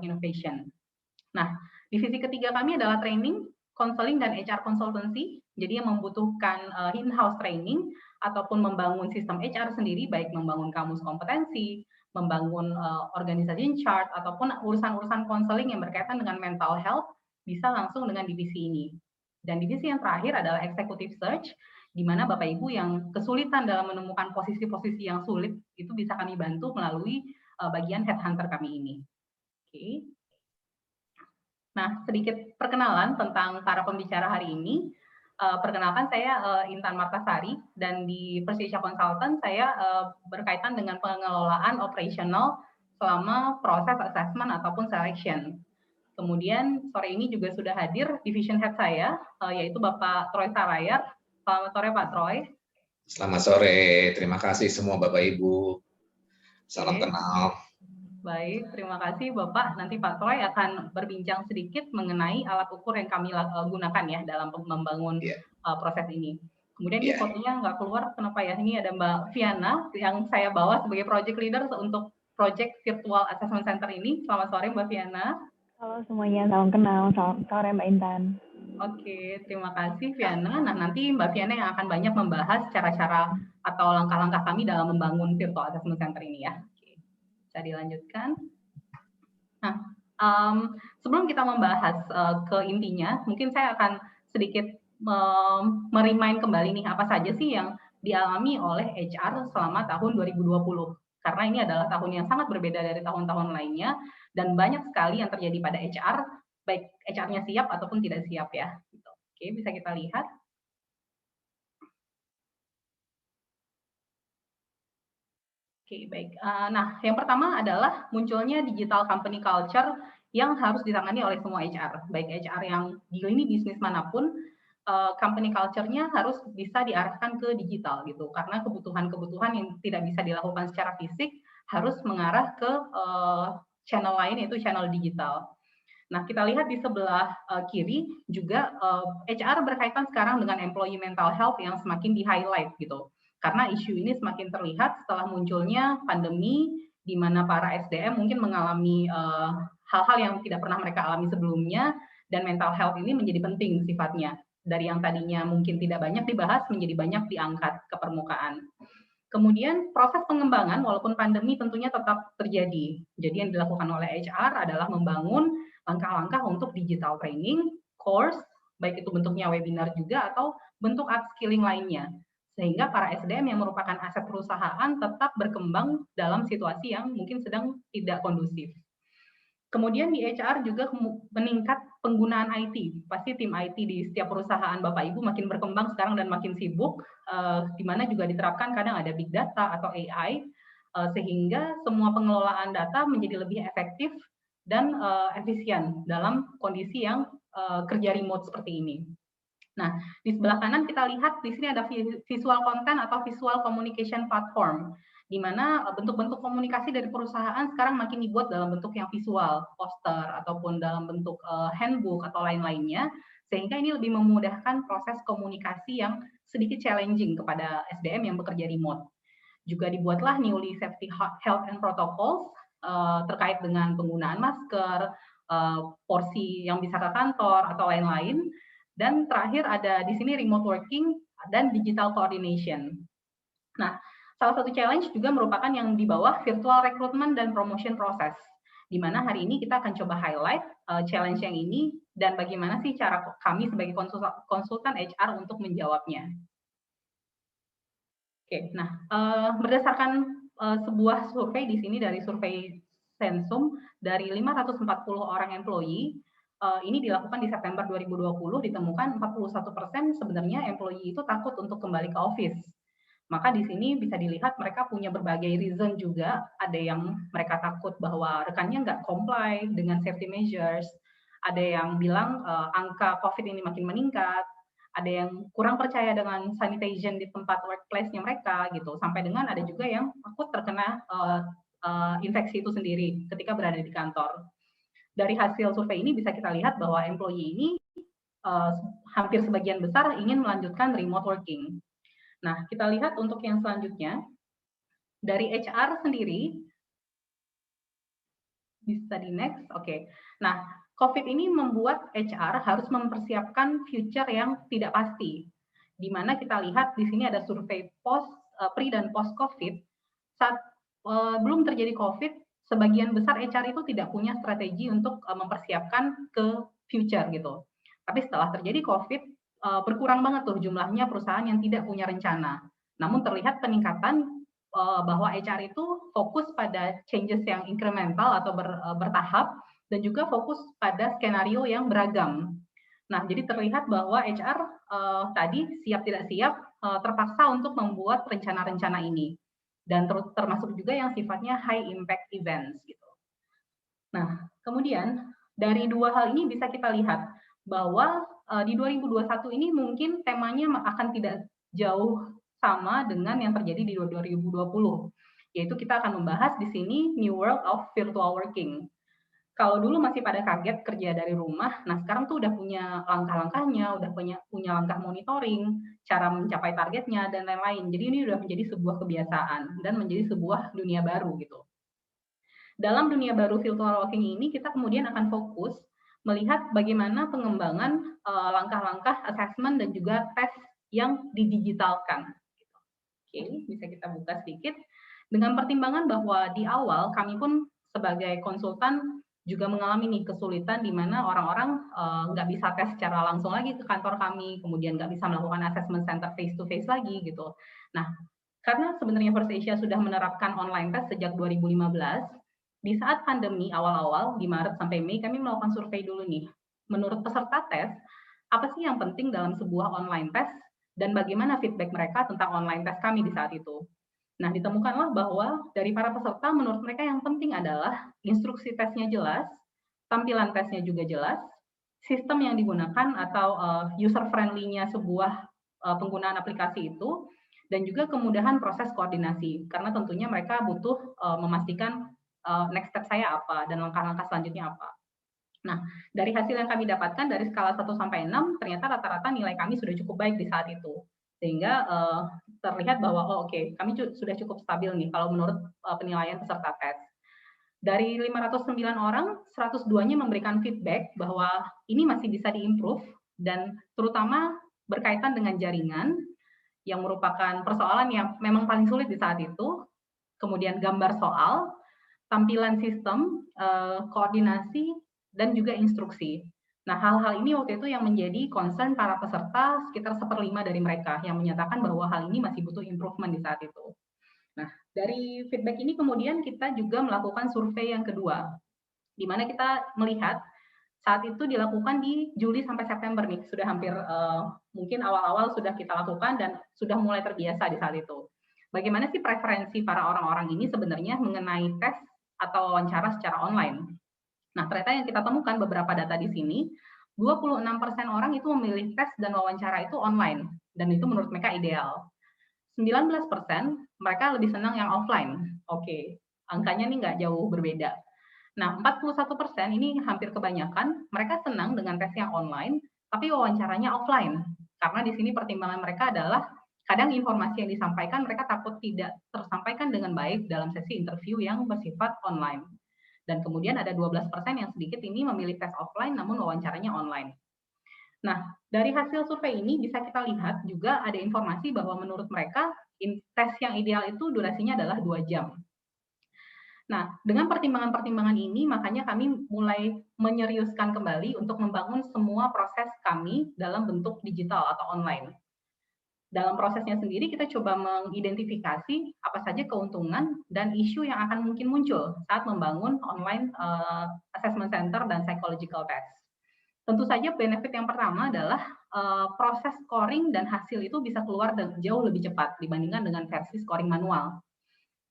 innovation. Nah, divisi ketiga kami adalah training, counseling, dan HR consultancy. Jadi yang membutuhkan in-house training ataupun membangun sistem HR sendiri, baik membangun kamus kompetensi, membangun organization chart, ataupun urusan-urusan counseling yang berkaitan dengan mental health, bisa langsung dengan divisi ini. Dan divisi yang terakhir adalah executive search, di mana Bapak Ibu yang kesulitan dalam menemukan posisi-posisi yang sulit, itu bisa kami bantu melalui bagian headhunter kami ini. Oke. Nah, sedikit perkenalan tentang para pembicara hari ini. Perkenalkan, saya Intan Martasari, dan di Persisya Consultant saya berkaitan dengan pengelolaan operasional selama proses assessment ataupun selection. Kemudian sore ini juga sudah hadir division head saya, yaitu Bapak Troy Sarayar. Selamat sore Pak Troy. Selamat sore, terima kasih semua Bapak Ibu. Salam kenal. Baik, terima kasih Bapak. Nanti Pak Troy akan berbincang sedikit mengenai alat ukur yang kami gunakan ya dalam membangun proses ini. Kemudian ini fotonya nggak keluar, kenapa ya? Ini ada Mbak Viana yang saya bawa sebagai project leader untuk project virtual assessment center ini. Selamat sore Mbak Viana. Halo semuanya, salam kenal. Selamat sore Mbak Intan. Oke, terima kasih Viana. Nah, nanti Mbak Viana yang akan banyak membahas cara-cara atau langkah-langkah kami dalam membangun virtual assessment center ini ya. Bisa dilanjutkan. Nah, sebelum kita membahas ke intinya, mungkin saya akan sedikit merimain kembali nih apa saja sih yang dialami oleh HR selama tahun 2020. Karena ini adalah tahun yang sangat berbeda dari tahun-tahun lainnya, dan banyak sekali yang terjadi pada HR, baik HR-nya siap ataupun tidak siap ya. Oke, bisa kita lihat. Oke, baik. Nah, yang pertama adalah munculnya digital company culture yang harus ditangani oleh semua HR. Baik HR yang di lini bisnis manapun, company culture-nya harus bisa diarahkan ke digital gitu. Karena kebutuhan-kebutuhan yang tidak bisa dilakukan secara fisik harus mengarah ke channel lain, yaitu channel digital. Nah, kita lihat di sebelah kiri juga HR berkaitan sekarang dengan employee mental health yang semakin di-highlight gitu. Karena isu ini semakin terlihat setelah munculnya pandemi, di mana para SDM mungkin mengalami hal-hal yang tidak pernah mereka alami sebelumnya, dan mental health ini menjadi penting sifatnya. Dari yang tadinya mungkin tidak banyak dibahas, menjadi banyak diangkat ke permukaan. Kemudian proses pengembangan, walaupun pandemi tentunya tetap terjadi. Jadi yang dilakukan oleh HR adalah membangun langkah-langkah untuk digital training, course, baik itu bentuknya webinar juga atau bentuk upskilling lainnya. Sehingga para SDM yang merupakan aset perusahaan tetap berkembang dalam situasi yang mungkin sedang tidak kondusif. Kemudian di HR juga meningkat penggunaan IT. Pasti tim IT di setiap perusahaan Bapak Ibu makin berkembang sekarang dan makin sibuk, di mana juga diterapkan kadang ada big data atau AI, sehingga semua pengelolaan data menjadi lebih efektif dan efisien dalam kondisi yang kerja remote seperti ini. Nah, di sebelah kanan kita lihat di sini ada visual content atau visual communication platform, di mana bentuk-bentuk komunikasi dari perusahaan sekarang makin dibuat dalam bentuk yang visual, poster, ataupun dalam bentuk handbook atau lain-lainnya, sehingga ini lebih memudahkan proses komunikasi yang sedikit challenging kepada SDM yang bekerja remote. Juga dibuatlah newly safety health and protocols terkait dengan penggunaan masker, porsi yang bisa ke kantor, atau lain-lain. Dan terakhir ada di sini remote working dan digital coordination. Nah, salah satu challenge juga merupakan yang di bawah virtual recruitment dan promotion process, di mana hari ini kita akan coba highlight challenge yang ini dan bagaimana sih cara kami sebagai konsultan HR untuk menjawabnya. Oke, nah berdasarkan sebuah survei di sini dari survei Sensum dari 540 orang employee, ini dilakukan di September 2020, ditemukan 41% sebenarnya employee itu takut untuk kembali ke office. Maka di sini bisa dilihat mereka punya berbagai reason juga. Ada yang mereka takut bahwa rekannya nggak comply dengan safety measures. Ada yang bilang angka COVID ini makin meningkat. Ada yang kurang percaya dengan sanitation di tempat workplace-nya mereka gitu. Sampai dengan ada juga yang takut terkena infeksi itu sendiri ketika berada di kantor. Dari hasil survei ini bisa kita lihat bahwa employee ini hampir sebagian besar ingin melanjutkan remote working. Nah, kita lihat untuk yang selanjutnya, dari HR sendiri, Bisa di next, oke. Nah, COVID ini membuat HR harus mempersiapkan future yang tidak pasti, di mana kita lihat di sini ada survei pre dan post COVID. Saat belum terjadi COVID, sebagian besar HR itu tidak punya strategi untuk mempersiapkan ke future gitu. Tapi setelah terjadi COVID, berkurang banget tuh jumlahnya perusahaan yang tidak punya rencana. Namun terlihat peningkatan bahwa HR itu fokus pada changes yang incremental atau bertahap dan juga fokus pada skenario yang beragam. Nah, jadi terlihat bahwa HR tadi siap tidak siap terpaksa untuk membuat rencana-rencana ini dan termasuk juga yang sifatnya high impact events gitu. Nah, kemudian dari dua hal ini bisa kita lihat bahwa di 2021 ini mungkin temanya akan tidak jauh sama dengan yang terjadi di 2020, yaitu kita akan membahas di sini New World of Virtual Working. Kalau dulu masih pada kaget kerja dari rumah, nah sekarang tuh udah punya langkah-langkahnya, udah punya langkah monitoring, cara mencapai targetnya, dan lain-lain. Jadi ini udah menjadi sebuah kebiasaan dan menjadi sebuah dunia baru gitu. Dalam dunia baru virtual working ini, kita kemudian akan fokus melihat bagaimana pengembangan langkah-langkah assessment dan juga tes yang didigitalkan. Oke, bisa kita buka sedikit. Dengan pertimbangan bahwa di awal kami pun sebagai konsultan juga mengalami nih kesulitan di mana orang-orang nggak bisa tes secara langsung lagi ke kantor kami, kemudian nggak bisa melakukan assessment center face to face lagi gitu. Nah, karena sebenarnya First Asia sudah menerapkan online test sejak 2015, di saat pandemi awal-awal di Maret sampai Mei kami melakukan survei dulu nih. Menurut peserta tes, apa sih yang penting dalam sebuah online test dan bagaimana feedback mereka tentang online test kami di saat itu. Nah, ditemukanlah bahwa dari para peserta menurut mereka yang penting adalah instruksi tesnya jelas, tampilan tesnya juga jelas, sistem yang digunakan atau user friendly-nya sebuah penggunaan aplikasi itu, dan juga kemudahan proses koordinasi. Karena tentunya mereka butuh memastikan next step saya apa dan langkah-langkah selanjutnya apa. Nah, dari hasil yang kami dapatkan dari skala 1 sampai 6, ternyata rata-rata nilai kami sudah cukup baik di saat itu. Sehingga terlihat bahwa oke, kami sudah cukup stabil nih kalau menurut penilaian peserta tes. Dari 509 orang, 102-nya memberikan feedback bahwa ini masih bisa diimprove dan terutama berkaitan dengan jaringan yang merupakan persoalan yang memang paling sulit di saat itu. Kemudian gambar soal, tampilan sistem, koordinasi, dan juga instruksi. Nah, hal-hal ini waktu itu yang menjadi concern para peserta sekitar 1/5 dari mereka yang menyatakan bahwa hal ini masih butuh improvement di saat itu. Nah, dari feedback ini kemudian kita juga melakukan survei yang kedua, di mana kita melihat saat itu dilakukan di Juli sampai September nih, sudah hampir mungkin awal-awal sudah kita lakukan dan sudah mulai terbiasa di saat itu. Bagaimana sih preferensi para orang-orang ini sebenarnya mengenai tes atau wawancara secara online? Nah, ternyata yang kita temukan beberapa data di sini, 26% orang itu memilih tes dan wawancara itu online, dan itu menurut mereka ideal. 19% mereka lebih senang yang offline. Oke, angkanya nih nggak jauh berbeda. Nah, 41% ini hampir kebanyakan, mereka senang dengan tes yang online, tapi wawancaranya offline. Karena di sini pertimbangan mereka adalah kadang informasi yang disampaikan mereka takut tidak tersampaikan dengan baik dalam sesi interview yang bersifat online. Dan kemudian ada 12% yang sedikit ini memilih tes offline namun wawancaranya online. Nah, dari hasil survei ini bisa kita lihat juga ada informasi bahwa menurut mereka tes yang ideal itu durasinya adalah 2 jam. Nah, dengan pertimbangan-pertimbangan ini makanya kami mulai menyeriuskan kembali untuk membangun semua proses kami dalam bentuk digital atau online. Dalam prosesnya sendiri kita coba mengidentifikasi apa saja keuntungan dan isu yang akan mungkin muncul saat membangun online assessment center dan psychological test. Tentu saja benefit yang pertama adalah proses scoring dan hasil itu bisa keluar jauh lebih cepat dibandingkan dengan versi scoring manual.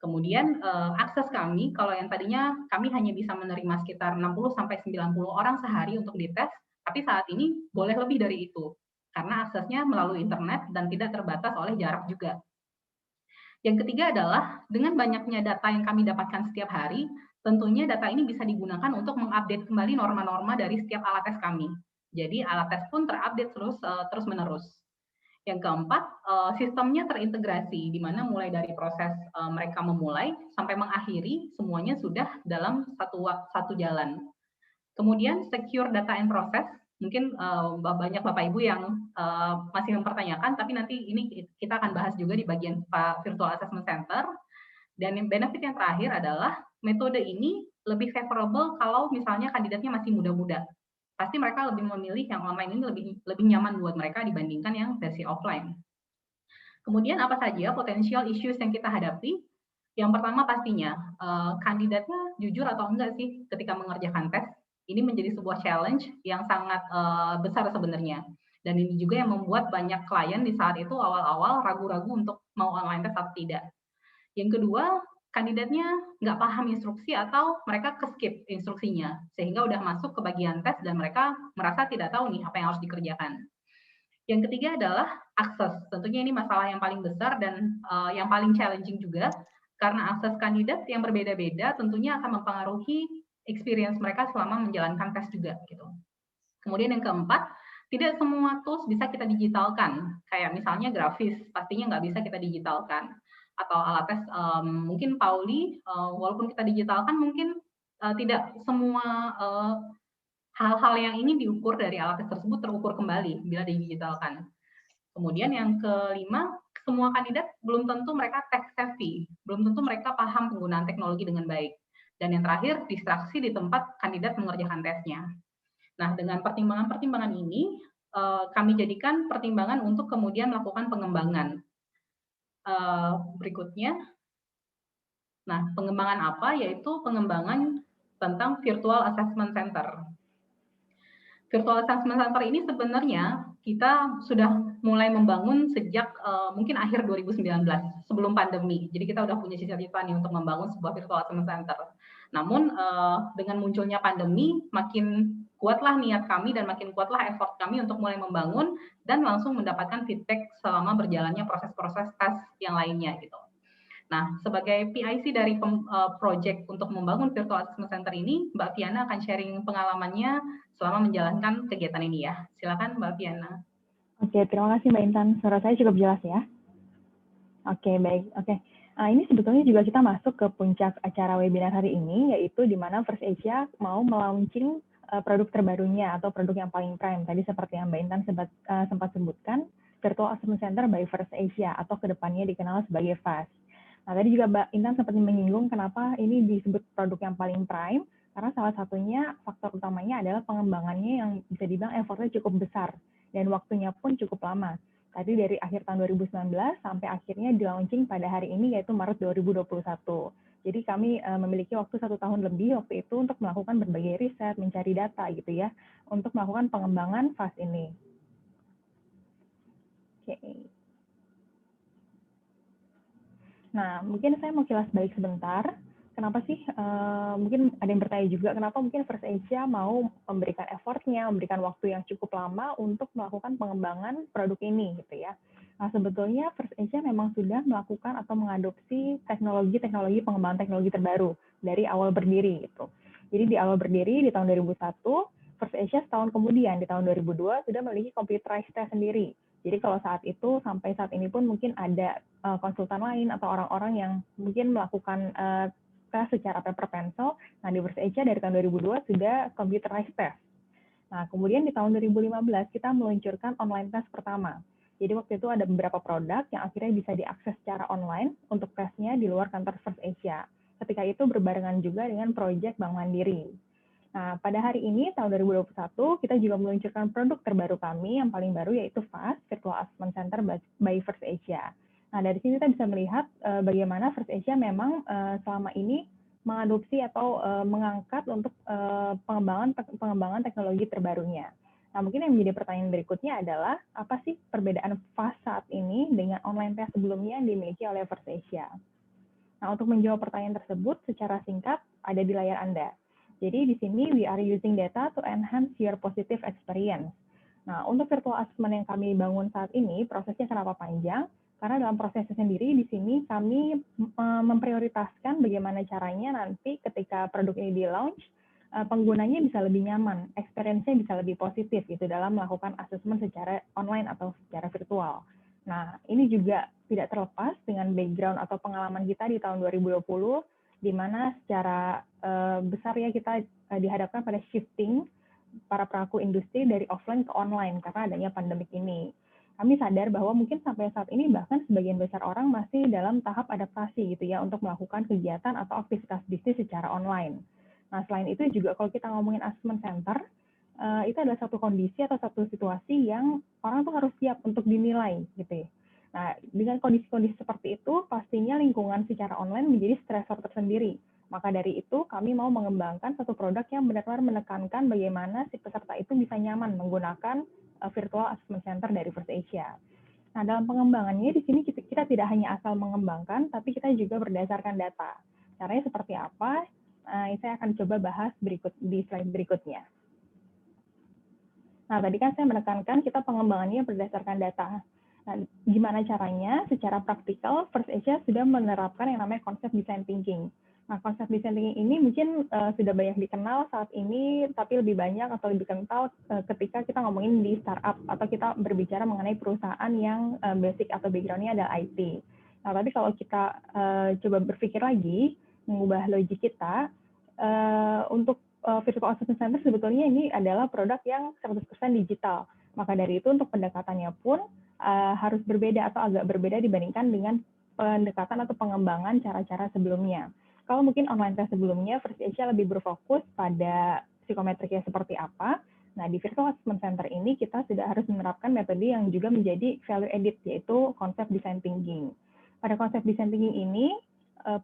Kemudian akses kami, kalau yang tadinya kami hanya bisa menerima sekitar 60-90 orang sehari untuk dites, tapi saat ini boleh lebih dari itu karena aksesnya melalui internet dan tidak terbatas oleh jarak juga. Yang ketiga adalah dengan banyaknya data yang kami dapatkan setiap hari, tentunya data ini bisa digunakan untuk mengupdate kembali norma-norma dari setiap alat tes kami. Jadi alat tes pun terupdate terus-menerus. Yang keempat, sistemnya terintegrasi, di mana mulai dari proses mereka memulai sampai mengakhiri semuanya sudah dalam satu jalan. Kemudian secure data and process, mungkin banyak Bapak Ibu yang masih mempertanyakan, tapi nanti ini kita akan bahas juga di bagian Virtual Assessment Center. Dan yang benefit yang terakhir adalah metode ini lebih favorable kalau misalnya kandidatnya masih muda-muda. Pasti mereka lebih memilih yang online ini lebih nyaman buat mereka dibandingkan yang versi offline. Kemudian apa saja potensial issues yang kita hadapi? Yang pertama pastinya, kandidatnya jujur atau enggak sih ketika mengerjakan tes. Ini menjadi sebuah challenge yang sangat besar sebenarnya. Dan ini juga yang membuat banyak klien di saat itu awal-awal ragu-ragu untuk mau online tes atau tidak. Yang kedua, kandidatnya nggak paham instruksi atau mereka ke-skip instruksinya, sehingga udah masuk ke bagian tes dan mereka merasa tidak tahu nih apa yang harus dikerjakan. Yang ketiga adalah akses. Tentunya ini masalah yang paling besar dan yang paling challenging juga, karena akses kandidat yang berbeda-beda tentunya akan mempengaruhi experience mereka selama menjalankan tes juga gitu. Kemudian yang keempat, tidak semua tools bisa kita digitalkan. Kayak misalnya grafis, pastinya nggak bisa kita digitalkan. Atau alat tes, mungkin Pauli, walaupun kita digitalkan mungkin tidak semua hal-hal yang ini diukur dari alat tes tersebut terukur kembali bila digitalkan. Kemudian yang kelima, semua kandidat belum tentu mereka tech savvy, belum tentu mereka paham penggunaan teknologi dengan baik. Dan yang terakhir, distraksi di tempat kandidat mengerjakan tesnya. Nah, dengan pertimbangan-pertimbangan ini, kami jadikan pertimbangan untuk kemudian melakukan pengembangan. Berikutnya, nah pengembangan apa? Yaitu pengembangan tentang Virtual Assessment Center. Virtual Assessment Center ini sebenarnya kita sudah mulai membangun sejak mungkin akhir 2019, sebelum pandemi. Jadi kita udah punya cita-cita nih untuk membangun sebuah Virtual Assessment Center. Namun dengan munculnya pandemi, makin kuatlah niat kami dan makin kuatlah effort kami untuk mulai membangun dan langsung mendapatkan feedback selama berjalannya proses-proses tes yang lainnya gitu. Nah, sebagai PIC dari project untuk membangun Virtual Assessment Center ini, Mbak Fiana akan sharing pengalamannya selama menjalankan kegiatan ini ya. Silakan Mbak Fiana. Oke, terima kasih Mbak Intan. Suara saya cukup jelas ya? Oke, baik. Oke. Ini sebetulnya juga kita masuk ke puncak acara webinar hari ini, yaitu di mana First Asia mau melaunching produk terbarunya atau produk yang paling prime. Tadi seperti yang Mbak Intan sempat sebutkan, Virtual Assessment Center by First Asia atau kedepannya dikenal sebagai FAST. Nah, tadi juga Mbak Intan sempat menyinggung kenapa ini disebut produk yang paling prime, karena salah satunya faktor utamanya adalah pengembangannya yang bisa dibilang effortnya cukup besar dan waktunya pun cukup lama. Tadi dari akhir tahun 2019 sampai akhirnya di launching pada hari ini yaitu Maret 2021. Jadi kami memiliki waktu 1 tahun lebih waktu itu untuk melakukan berbagai riset, mencari data gitu ya, untuk melakukan pengembangan FAST ini. Oke. Nah, mungkin saya mau kilas balik sebentar. Kenapa sih, mungkin ada yang bertanya juga, kenapa mungkin First Asia mau memberikan effortnya, memberikan waktu yang cukup lama untuk melakukan pengembangan produk ini, gitu ya. Nah, sebetulnya First Asia memang sudah melakukan atau mengadopsi teknologi pengembangan teknologi terbaru dari awal berdiri, gitu. Jadi di awal berdiri di tahun 2001, First Asia setahun kemudian, di tahun 2002, sudah memiliki computerized test sendiri. Jadi kalau saat itu, sampai saat ini pun mungkin ada konsultan lain atau orang-orang yang mungkin melakukan tes secara paper pencil. Nah, di First Asia dari tahun 2002 sudah computerized test. Nah, kemudian di tahun 2015 kita meluncurkan online test pertama. Jadi waktu itu ada beberapa produk yang akhirnya bisa diakses secara online untuk tesnya di luar kantor First Asia. Ketika itu berbarengan juga dengan proyek Bank Mandiri. Nah, pada hari ini, tahun 2021, kita juga meluncurkan produk terbaru kami yang paling baru yaitu FAST, Virtual Assessment Center by First Asia. Nah, dari sini kita bisa melihat bagaimana First Asia memang selama ini mengadopsi atau mengangkat untuk pengembangan teknologi terbarunya. Nah, mungkin yang menjadi pertanyaan berikutnya adalah, apa sih perbedaan FAST saat ini dengan online test sebelumnya yang dimiliki oleh First Asia? Nah, untuk menjawab pertanyaan tersebut secara singkat ada di layar Anda. Jadi di sini we are using data to enhance your positive experience. Nah, untuk virtual assessment yang kami bangun saat ini, prosesnya kenapa panjang? Karena dalam prosesnya sendiri, di sini kami memprioritaskan bagaimana caranya nanti ketika produk ini di-launch, penggunanya bisa lebih nyaman, experience-nya bisa lebih positif gitu dalam melakukan assessment secara online atau secara virtual. Nah, ini juga tidak terlepas dengan background atau pengalaman kita di tahun 2020, di mana secara besar ya kita dihadapkan pada shifting para pelaku industri dari offline ke online karena adanya pandemik ini. Kami sadar bahwa mungkin sampai saat ini bahkan sebagian besar orang masih dalam tahap adaptasi gitu ya untuk melakukan kegiatan atau aktivitas bisnis secara online. Nah, selain itu juga kalau kita ngomongin assessment center, itu adalah satu kondisi atau satu situasi yang orang tuh harus siap untuk dinilai gitu ya. Nah, dengan kondisi-kondisi seperti itu, pastinya lingkungan secara online menjadi stresor tersendiri. Maka dari itu, kami mau mengembangkan satu produk yang benar-benar menekankan bagaimana si peserta itu bisa nyaman menggunakan virtual assessment center dari First Asia. Nah, dalam pengembangannya di sini kita tidak hanya asal mengembangkan, tapi kita juga berdasarkan data. Caranya seperti apa? Saya akan coba bahas di slide berikutnya. Nah, tadi kan saya menekankan kita pengembangannya berdasarkan data. Nah, gimana caranya? Secara praktikal, First Asia sudah menerapkan yang namanya konsep design thinking. Nah, konsep design thinking ini mungkin sudah banyak dikenal saat ini, tapi lebih banyak atau lebih kental ketika kita ngomongin di startup atau kita berbicara mengenai perusahaan yang basic atau background-nya adalah IT. Nah, tapi kalau kita coba berpikir lagi, mengubah logik kita, untuk virtual assessment center sebetulnya ini adalah produk yang 100% digital. Maka dari itu untuk pendekatannya pun harus berbeda atau agak berbeda dibandingkan dengan pendekatan atau pengembangan cara-cara sebelumnya. Kalau mungkin online test sebelumnya, First Asia lebih berfokus pada psikometriknya seperti apa. Nah, di virtual assessment center ini kita sudah harus menerapkan metode yang juga menjadi value added, yaitu konsep design thinking. Pada konsep design thinking ini,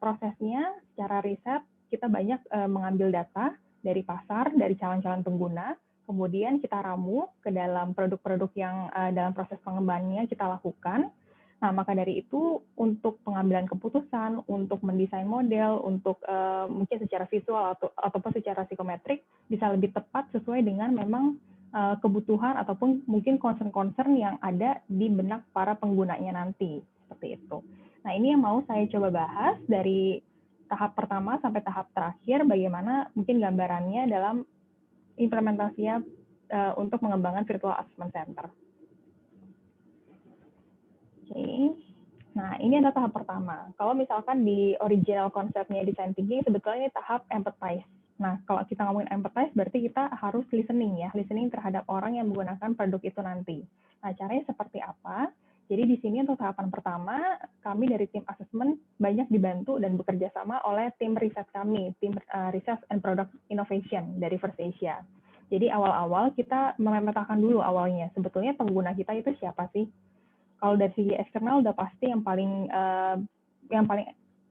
prosesnya secara riset kita banyak mengambil data dari pasar, dari calon-calon pengguna, kemudian kita ramu ke dalam produk-produk yang dalam proses pengembangannya kita lakukan. Nah, maka dari itu untuk pengambilan keputusan, untuk mendesain model, untuk mungkin secara visual ataupun secara psikometrik bisa lebih tepat sesuai dengan memang kebutuhan ataupun mungkin concern-concern yang ada di benak para penggunanya nanti, seperti itu. Nah, ini yang mau saya coba bahas dari tahap pertama sampai tahap terakhir, bagaimana mungkin gambarannya dalam implementasinya untuk mengembangkan virtual assessment center. Oke. Nah, ini adalah tahap pertama. Kalau misalkan di original konsepnya design thinking, sebetulnya ini tahap empathize. Nah, kalau kita ngomongin empathize, berarti kita harus listening ya, listening terhadap orang yang menggunakan produk itu nanti. Nah, caranya seperti apa? Jadi di sini untuk tahapan pertama, kami dari tim assessment banyak dibantu dan bekerja sama oleh tim riset kami, tim Research and Product Innovation dari First Asia. Jadi awal-awal kita memetakan dulu awalnya, sebetulnya pengguna kita itu siapa sih? Kalau dari segi eksternal udah pasti yang paling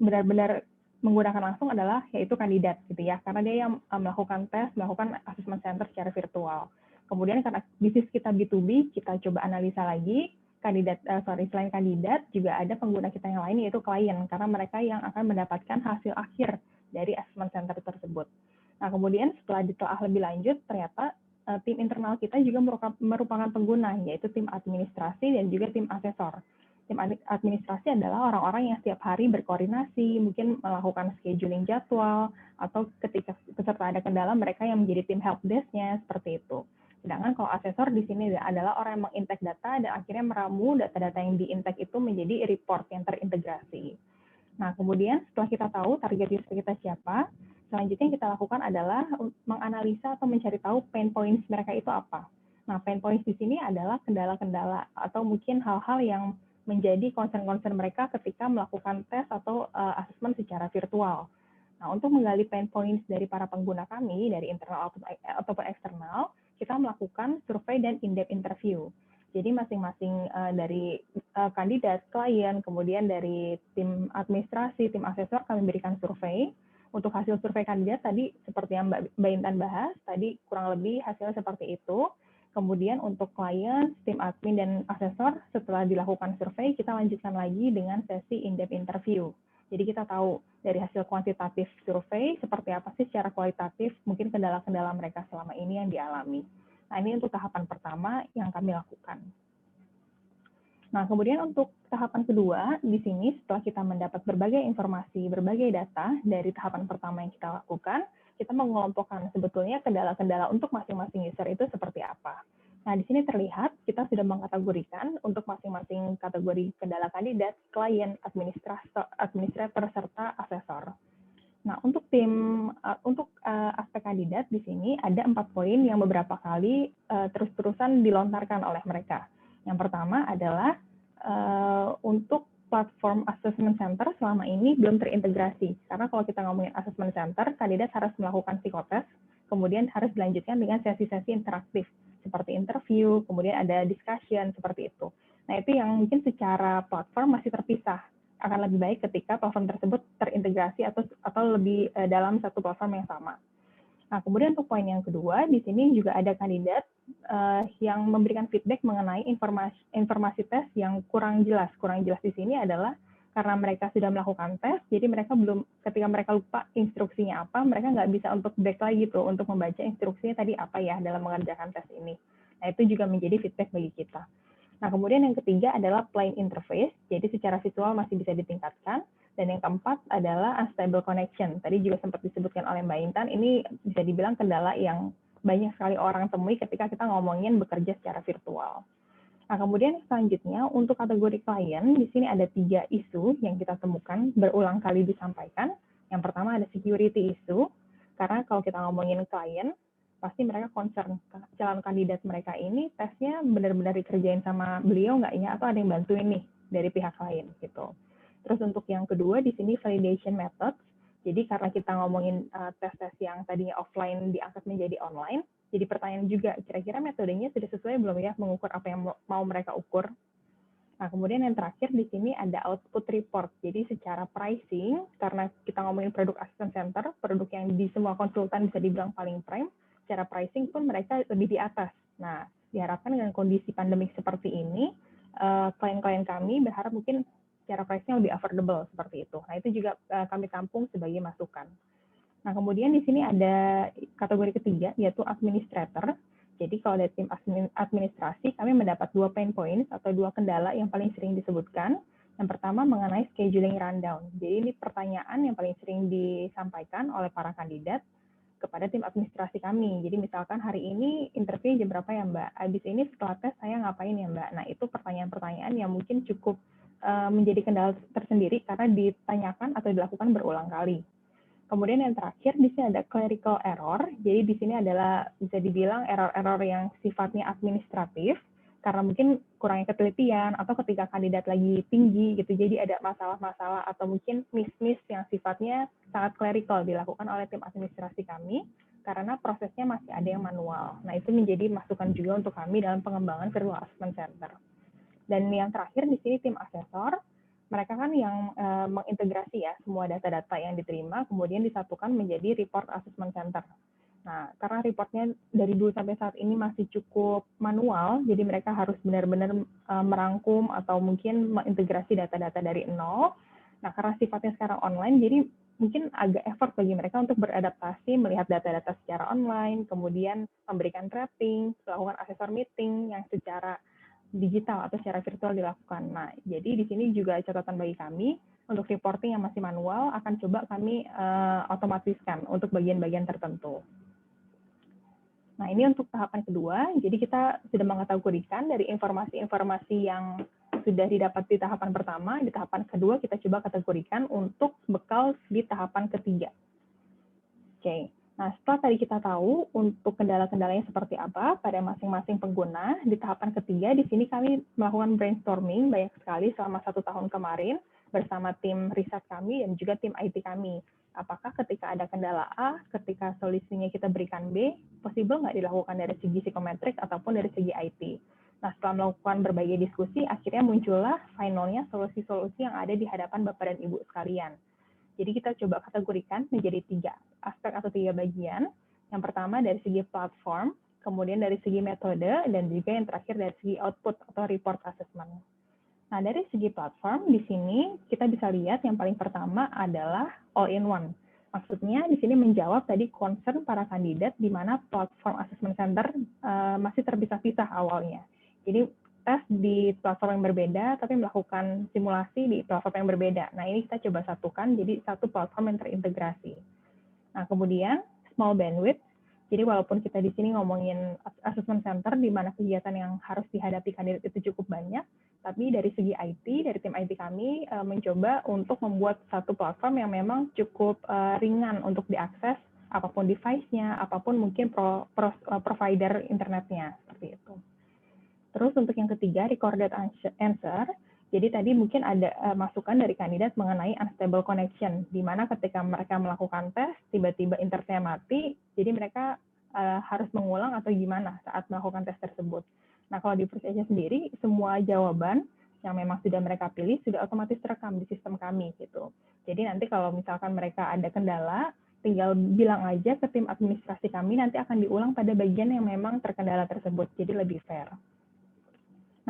benar-benar menggunakan langsung adalah yaitu kandidat gitu ya, karena dia yang melakukan tes, melakukan assessment center secara virtual. Kemudian karena bisnis kita B2B, kita coba analisa lagi selain kandidat juga ada pengguna kita yang lain yaitu klien, karena mereka yang akan mendapatkan hasil akhir dari assessment center tersebut. Nah, kemudian setelah ditelaah lebih lanjut, ternyata tim internal kita juga merupakan pengguna, yaitu tim administrasi dan juga tim asesor. Tim administrasi adalah orang-orang yang setiap hari berkoordinasi, mungkin melakukan scheduling jadwal, atau ketika peserta ada kendala, mereka yang menjadi tim help desk-nya, seperti itu. Sedangkan kalau asesor di sini adalah orang yang meng-intake data dan akhirnya meramu data-data yang di-intake itu menjadi report yang terintegrasi. Nah, kemudian setelah kita tahu target user kita siapa, selanjutnya yang kita lakukan adalah menganalisa atau mencari tahu pain points mereka itu apa. Nah, pain points di sini adalah kendala-kendala atau mungkin hal-hal yang menjadi concern-concern mereka ketika melakukan tes atau assessment secara virtual. Nah, untuk menggali pain points dari para pengguna kami, dari internal ataupun eksternal, kita melakukan survei dan in-depth interview. Jadi masing-masing dari kandidat, klien, kemudian dari tim administrasi, tim asesor kami berikan survei. Untuk hasil survei kandidat tadi seperti yang Mbak Intan bahas, tadi kurang lebih hasilnya seperti itu. Kemudian untuk klien, tim admin, dan asesor setelah dilakukan survei, kita lanjutkan lagi dengan sesi in-depth interview. Jadi kita tahu dari hasil kuantitatif survei seperti apa sih secara kualitatif mungkin kendala-kendala mereka selama ini yang dialami. Nah, ini untuk tahapan pertama yang kami lakukan. Nah, kemudian untuk tahapan kedua, di sini setelah kita mendapat berbagai informasi, berbagai data dari tahapan pertama yang kita lakukan, kita mengelompokkan sebetulnya kendala-kendala untuk masing-masing user itu seperti apa. Nah, di sini terlihat kita sudah mengkategorikan untuk masing-masing kategori kendala kandidat, klien, administrator, serta asesor. Nah, untuk aspek kandidat di sini ada 4 poin yang beberapa kali terus-terusan dilontarkan oleh mereka. Yang pertama adalah untuk platform assessment center selama ini belum terintegrasi. Karena kalau kita ngomongin assessment center, kandidat harus melakukan psikotes, kemudian harus dilanjutkan dengan sesi-sesi interaktif seperti interview, kemudian ada discussion seperti itu. Nah, itu yang mungkin secara platform masih terpisah. Akan lebih baik ketika platform tersebut terintegrasi atau lebih dalam satu platform yang sama. Nah, kemudian untuk poin yang kedua, di sini juga ada kandidat yang memberikan feedback mengenai informasi tes yang kurang jelas. Kurang jelas di sini adalah karena mereka sudah melakukan tes, jadi mereka ketika mereka lupa instruksinya apa, mereka nggak bisa untuk back lagi tuh, untuk membaca instruksinya tadi apa ya dalam mengerjakan tes ini. Nah, itu juga menjadi feedback bagi kita. Nah, kemudian yang ketiga adalah plain interface, jadi secara visual masih bisa ditingkatkan. Dan yang keempat adalah unstable connection. Tadi juga sempat disebutkan oleh Mbak Intan, ini bisa dibilang kendala yang banyak sekali orang temui ketika kita ngomongin bekerja secara virtual. Nah, kemudian selanjutnya untuk kategori klien, di sini ada 3 isu yang kita temukan berulang kali disampaikan. Yang pertama ada security issue, karena kalau kita ngomongin klien, pasti mereka concern calon kandidat mereka ini tesnya benar-benar dikerjain sama beliau nggak ya, atau ada yang bantuin nih dari pihak lain gitu. Terus untuk yang kedua di sini validation methods. Jadi karena kita ngomongin tes-tes yang tadinya offline diangkat menjadi online, jadi pertanyaan juga kira-kira metodenya sudah sesuai belum ya mengukur apa yang mau mereka ukur. Nah, kemudian yang terakhir di sini ada output report. Jadi secara pricing, karena kita ngomongin produk assessment center, produk yang di semua konsultan bisa dibilang paling prime, secara pricing pun mereka lebih di atas. Nah, diharapkan dengan kondisi pandemik seperti ini, klien-klien kami berharap mungkin secara pricing lebih affordable seperti itu. Nah, itu juga kami tampung sebagai masukan. Nah, kemudian di sini ada kategori ketiga, yaitu administrator. Jadi kalau dari tim administrasi, kami mendapat 2 pain points atau 2 kendala yang paling sering disebutkan. Yang pertama mengenai scheduling rundown. Jadi ini pertanyaan yang paling sering disampaikan oleh para kandidat kepada tim administrasi kami. Jadi misalkan hari ini interview jam berapa ya Mbak? Habis ini setelah tes saya ngapain ya Mbak? Nah, itu pertanyaan-pertanyaan yang mungkin cukup menjadi kendala tersendiri karena ditanyakan atau dilakukan berulang kali. Kemudian yang terakhir di sini ada clerical error. Jadi di sini adalah bisa dibilang error-error yang sifatnya administratif karena mungkin kurangnya ketelitian atau ketika kandidat lagi tinggi gitu. Jadi ada masalah-masalah atau mungkin miss-miss yang sifatnya sangat clerical dilakukan oleh tim administrasi kami karena prosesnya masih ada yang manual. Nah, itu menjadi masukan juga untuk kami dalam pengembangan virtual assessment center. Dan yang terakhir di sini tim asesor, mereka kan yang mengintegrasi ya semua data-data yang diterima, kemudian disatukan menjadi report assessment center. Nah, karena reportnya dari dulu sampai saat ini masih cukup manual, jadi mereka harus benar-benar merangkum atau mungkin mengintegrasi data-data dari nol. Nah, karena sifatnya sekarang online, jadi mungkin agak effort bagi mereka untuk beradaptasi, melihat data-data secara online, kemudian memberikan tracking, melakukan asesor meeting yang secara digital atau secara virtual dilakukan. Nah, jadi di sini juga catatan bagi kami untuk reporting yang masih manual akan coba kami otomatiskan untuk bagian-bagian tertentu. Nah, ini untuk tahapan kedua. Jadi kita sudah mengkategorikan dari informasi-informasi yang sudah didapat di tahapan pertama, di tahapan kedua kita coba kategorikan untuk bekal di tahapan ketiga. Oke. Nah, setelah tadi kita tahu untuk kendala-kendalanya seperti apa pada masing-masing pengguna, di tahapan ketiga di sini kami melakukan brainstorming banyak sekali selama 1 tahun kemarin bersama tim riset kami dan juga tim IT kami. Apakah ketika ada kendala A, ketika solusinya kita berikan B, possible nggak dilakukan dari segi psikometrik ataupun dari segi IT. Nah, setelah melakukan berbagai diskusi, akhirnya muncullah finalnya solusi-solusi yang ada di hadapan Bapak dan Ibu sekalian. Jadi kita coba kategorikan menjadi 3 aspek atau 3 bagian. Yang pertama dari segi platform, kemudian dari segi metode, dan juga yang terakhir dari segi output atau report assessment. Nah, dari segi platform, di sini kita bisa lihat yang paling pertama adalah all-in-one. Maksudnya di sini menjawab tadi concern para kandidat di mana platform assessment center masih terpisah-pisah awalnya. Jadi tes di platform yang berbeda, tapi melakukan simulasi di platform yang berbeda. Nah, ini kita coba satukan jadi satu platform yang terintegrasi. Nah, kemudian small bandwidth. Jadi walaupun kita di sini ngomongin assessment center di mana kegiatan yang harus dihadapi kandidat itu cukup banyak, tapi dari segi IT, dari tim IT kami mencoba untuk membuat satu platform yang memang cukup ringan untuk diakses, apapun device-nya, apapun mungkin provider internetnya, seperti itu. Terus untuk yang ketiga, recorded answer. Jadi tadi mungkin ada masukan dari kandidat mengenai unstable connection, di mana ketika mereka melakukan tes, tiba-tiba internetnya mati, jadi mereka harus mengulang atau gimana saat melakukan tes tersebut. Nah, kalau di First Asia sendiri, semua jawaban yang memang sudah mereka pilih sudah otomatis terekam di sistem kami gitu. Jadi nanti kalau misalkan mereka ada kendala, tinggal bilang aja ke tim administrasi kami, nanti akan diulang pada bagian yang memang terkendala tersebut, jadi lebih fair.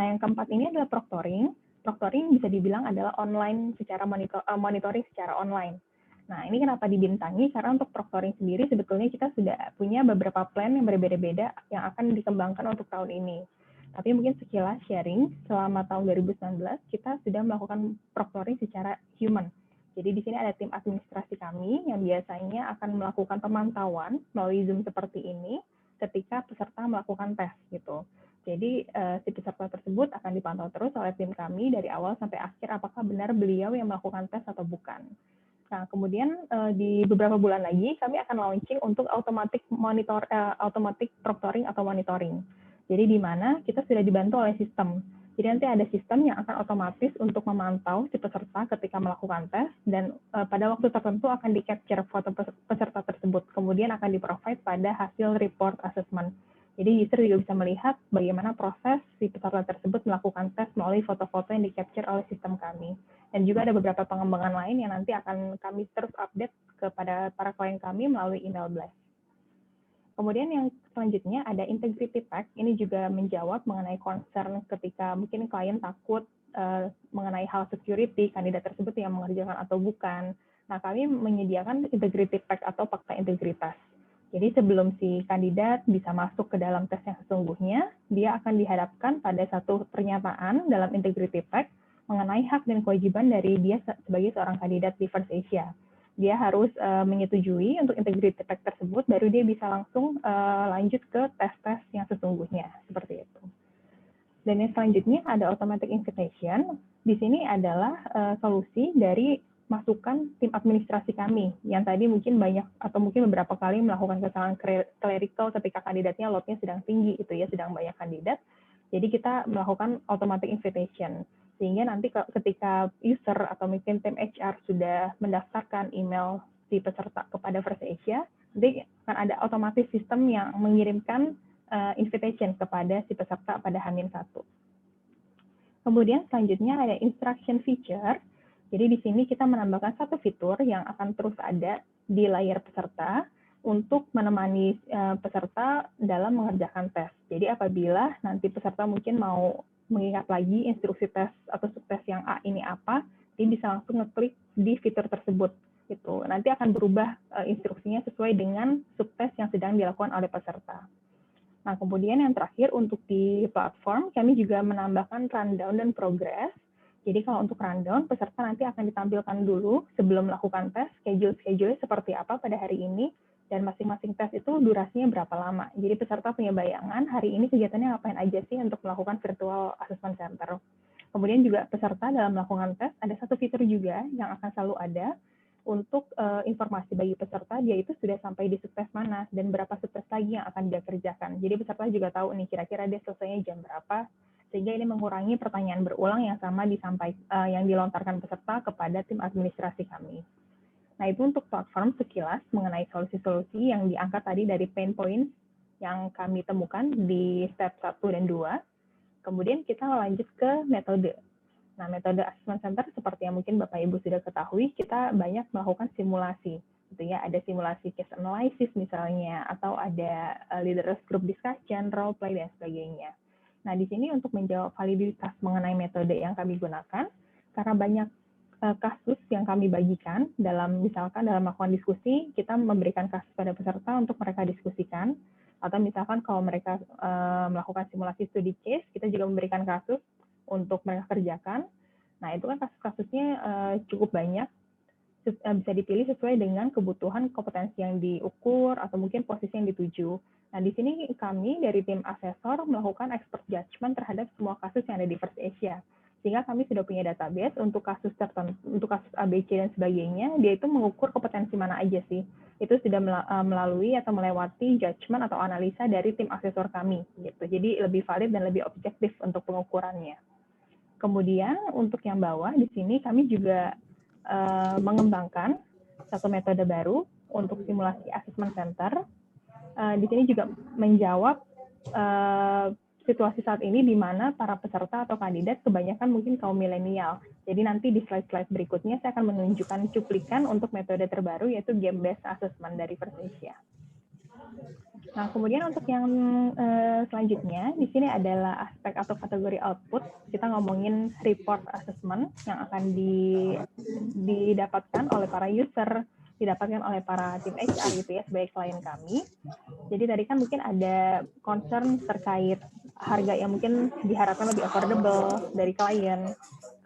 Nah, yang keempat ini adalah proctoring. Proctoring bisa dibilang adalah online secara monitoring secara online. Nah, ini kenapa dibintangi? Karena untuk proctoring sendiri sebetulnya kita sudah punya beberapa plan yang berbeda-beda yang akan dikembangkan untuk tahun ini. Tapi mungkin sekilas sharing, selama tahun 2019 kita sudah melakukan proctoring secara human. Jadi di sini ada tim administrasi kami yang biasanya akan melakukan pemantauan melalui Zoom seperti ini ketika peserta melakukan tes gitu. Jadi si peserta tersebut akan dipantau terus oleh tim kami dari awal sampai akhir apakah benar beliau yang melakukan tes atau bukan. Nah, kemudian di beberapa bulan lagi kami akan launching untuk automatic proctoring atau monitoring. Jadi di mana kita sudah dibantu oleh sistem. Jadi nanti ada sistem yang akan otomatis untuk memantau si peserta ketika melakukan tes dan pada waktu tertentu akan di-capture foto peserta tersebut. Kemudian akan di-provide pada hasil report assessment. Jadi user juga bisa melihat bagaimana proses si peserta tersebut melakukan tes melalui foto-foto yang di-capture oleh sistem kami. Dan juga ada beberapa pengembangan lain yang nanti akan kami terus update kepada para klien kami melalui email blast. Kemudian yang selanjutnya ada integrity pack. Ini juga menjawab mengenai concern ketika mungkin klien takut mengenai hal security, kandidat tersebut yang mengerjakan atau bukan. Nah, kami menyediakan integrity pack atau fakta integritas. Jadi sebelum si kandidat bisa masuk ke dalam tes yang sesungguhnya, dia akan dihadapkan pada satu pernyataan dalam integrity pack mengenai hak dan kewajiban dari dia sebagai seorang kandidat di First Asia. Dia harus menyetujui untuk integrity pack tersebut, baru dia bisa langsung lanjut ke tes-tes yang sesungguhnya, seperti itu. Dan yang selanjutnya ada automatic invitation. Di sini adalah solusi dari masukan tim administrasi kami yang tadi mungkin banyak atau mungkin beberapa kali melakukan kesalahan clerical ketika kandidatnya loadnya sedang tinggi itu ya, sedang banyak kandidat. Jadi kita melakukan automatic invitation sehingga nanti ketika user atau mungkin tim HR sudah mendaftarkan email si peserta kepada First Asia, nanti akan ada otomatis sistem yang mengirimkan invitation kepada si peserta pada H-1. Kemudian selanjutnya ada instruction feature. Jadi di sini kita menambahkan satu fitur yang akan terus ada di layar peserta untuk menemani peserta dalam mengerjakan tes. Jadi apabila nanti peserta mungkin mau mengingat lagi instruksi tes atau subtes yang A ini apa, dia bisa langsung ngeklik di fitur tersebut. Gitu. Nanti akan berubah instruksinya sesuai dengan subtes yang sedang dilakukan oleh peserta. Nah, kemudian yang terakhir untuk di platform, kami juga menambahkan rundown dan progress. Jadi kalau untuk rundown, peserta nanti akan ditampilkan dulu sebelum melakukan tes, schedule seperti apa pada hari ini, dan masing-masing tes itu durasinya berapa lama. Jadi peserta punya bayangan, hari ini kegiatannya ngapain aja sih untuk melakukan virtual assessment center. Kemudian juga peserta dalam melakukan tes, ada satu fitur juga yang akan selalu ada, untuk informasi bagi peserta, dia itu sudah sampai di subtes mana, dan berapa subtes lagi yang akan dia kerjakan. Jadi peserta juga tahu nih, kira-kira dia selesainya jam berapa, sehingga ini mengurangi pertanyaan berulang yang sama yang dilontarkan peserta kepada tim administrasi kami. Nah, itu untuk platform sekilas mengenai solusi-solusi yang diangkat tadi dari pain points yang kami temukan di step 1 dan 2. Kemudian kita lanjut ke metode. Nah, metode assessment center seperti yang mungkin Bapak Ibu sudah ketahui, kita banyak melakukan simulasi. Gitu ya, ada simulasi case analysis misalnya, atau ada leaders group discussion, role play, dan sebagainya. Nah, di sini untuk menjawab validitas mengenai metode yang kami gunakan, karena banyak kasus yang kami bagikan misalkan dalam melakukan diskusi, kita memberikan kasus pada peserta untuk mereka diskusikan, atau misalkan kalau mereka melakukan simulasi studi case, kita juga memberikan kasus untuk mereka kerjakan. Nah, itu kan kasus-kasusnya cukup banyak. bisa dipilih sesuai dengan kebutuhan kompetensi yang diukur atau mungkin posisi yang dituju. Nah, di sini kami dari tim asesor melakukan expert judgment terhadap semua kasus yang ada di First Asia. Sehingga kami sudah punya database untuk kasus tertentu, untuk kasus ABC dan sebagainya, dia itu mengukur kompetensi mana aja sih. Itu sudah melalui atau melewati judgment atau analisa dari tim asesor kami gitu. Jadi lebih valid dan lebih objektif untuk pengukurannya. Kemudian untuk yang bawah di sini kami juga mengembangkan satu metode baru untuk simulasi assessment center. Di sini juga menjawab situasi saat ini di mana para peserta atau kandidat kebanyakan mungkin kaum milenial. Jadi nanti di slide-slide berikutnya saya akan menunjukkan cuplikan untuk metode terbaru yaitu game-based assessment dari First Asia. Nah, kemudian untuk yang selanjutnya, di sini adalah aspek atau kategori output. Kita ngomongin report assessment yang akan didapatkan oleh para user, didapatkan oleh para tim HR gitu ya, sebagai klien kami. Jadi tadi kan mungkin ada concern terkait harga yang mungkin diharapkan lebih affordable dari klien.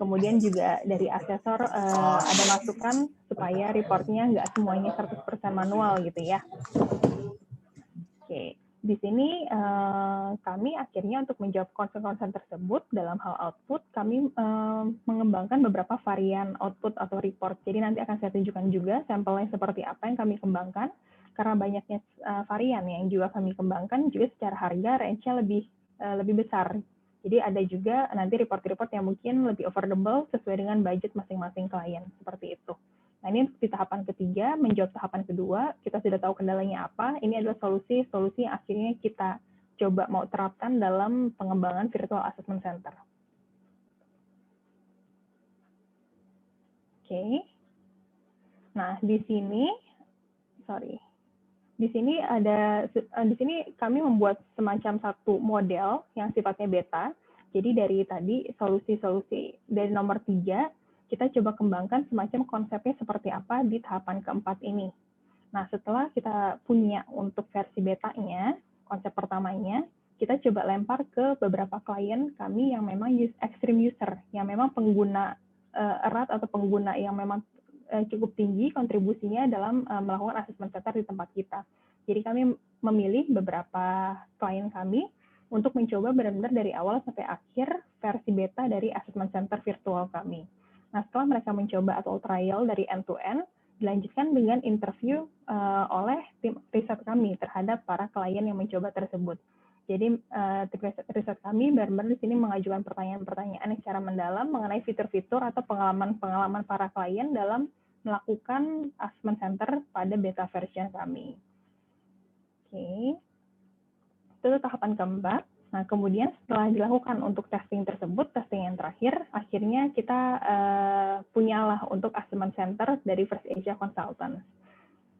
Kemudian juga dari asesor ada masukan supaya reportnya nggak semuanya 100% manual gitu ya. Oke, di sini kami akhirnya untuk menjawab concern-concern tersebut dalam hal output, kami mengembangkan beberapa varian output atau report. Jadi nanti akan saya tunjukkan juga sampelnya seperti apa yang kami kembangkan, karena banyaknya varian yang juga kami kembangkan, juga secara harga range-nya lebih besar. Jadi ada juga nanti report-report yang mungkin lebih affordable sesuai dengan budget masing-masing klien, seperti itu. Nah, ini di tahapan ketiga, menjawab tahapan kedua, kita sudah tahu kendalanya apa, ini adalah solusi-solusi yang akhirnya kita coba mau terapkan dalam pengembangan Virtual Assessment Center. Oke. Nah, di sini kami membuat semacam satu model yang sifatnya beta. Jadi dari tadi solusi-solusi dari nomor 3, kita coba kembangkan semacam konsepnya seperti apa di tahapan keempat ini. Nah, setelah kita punya untuk versi betanya, konsep pertamanya, kita coba lempar ke beberapa klien kami yang memang extreme user, yang memang pengguna erat atau pengguna yang memang cukup tinggi kontribusinya dalam melakukan assessment center di tempat kita. Jadi kami memilih beberapa klien kami untuk mencoba benar-benar dari awal sampai akhir versi beta dari assessment center virtual kami. Nah, setelah mereka mencoba atau trial dari end to end, dilanjutkan dengan interview oleh tim riset kami terhadap para klien yang mencoba tersebut. Jadi tim riset kami benar-benar di sini mengajukan pertanyaan-pertanyaan yang secara mendalam mengenai fitur-fitur atau pengalaman-pengalaman para klien dalam melakukan assessment center pada beta version kami. Oke, itu tahapan keempat. Nah, kemudian setelah dilakukan untuk testing tersebut, testing yang terakhir, akhirnya kita punyalah untuk assessment center dari First Asia Consultants.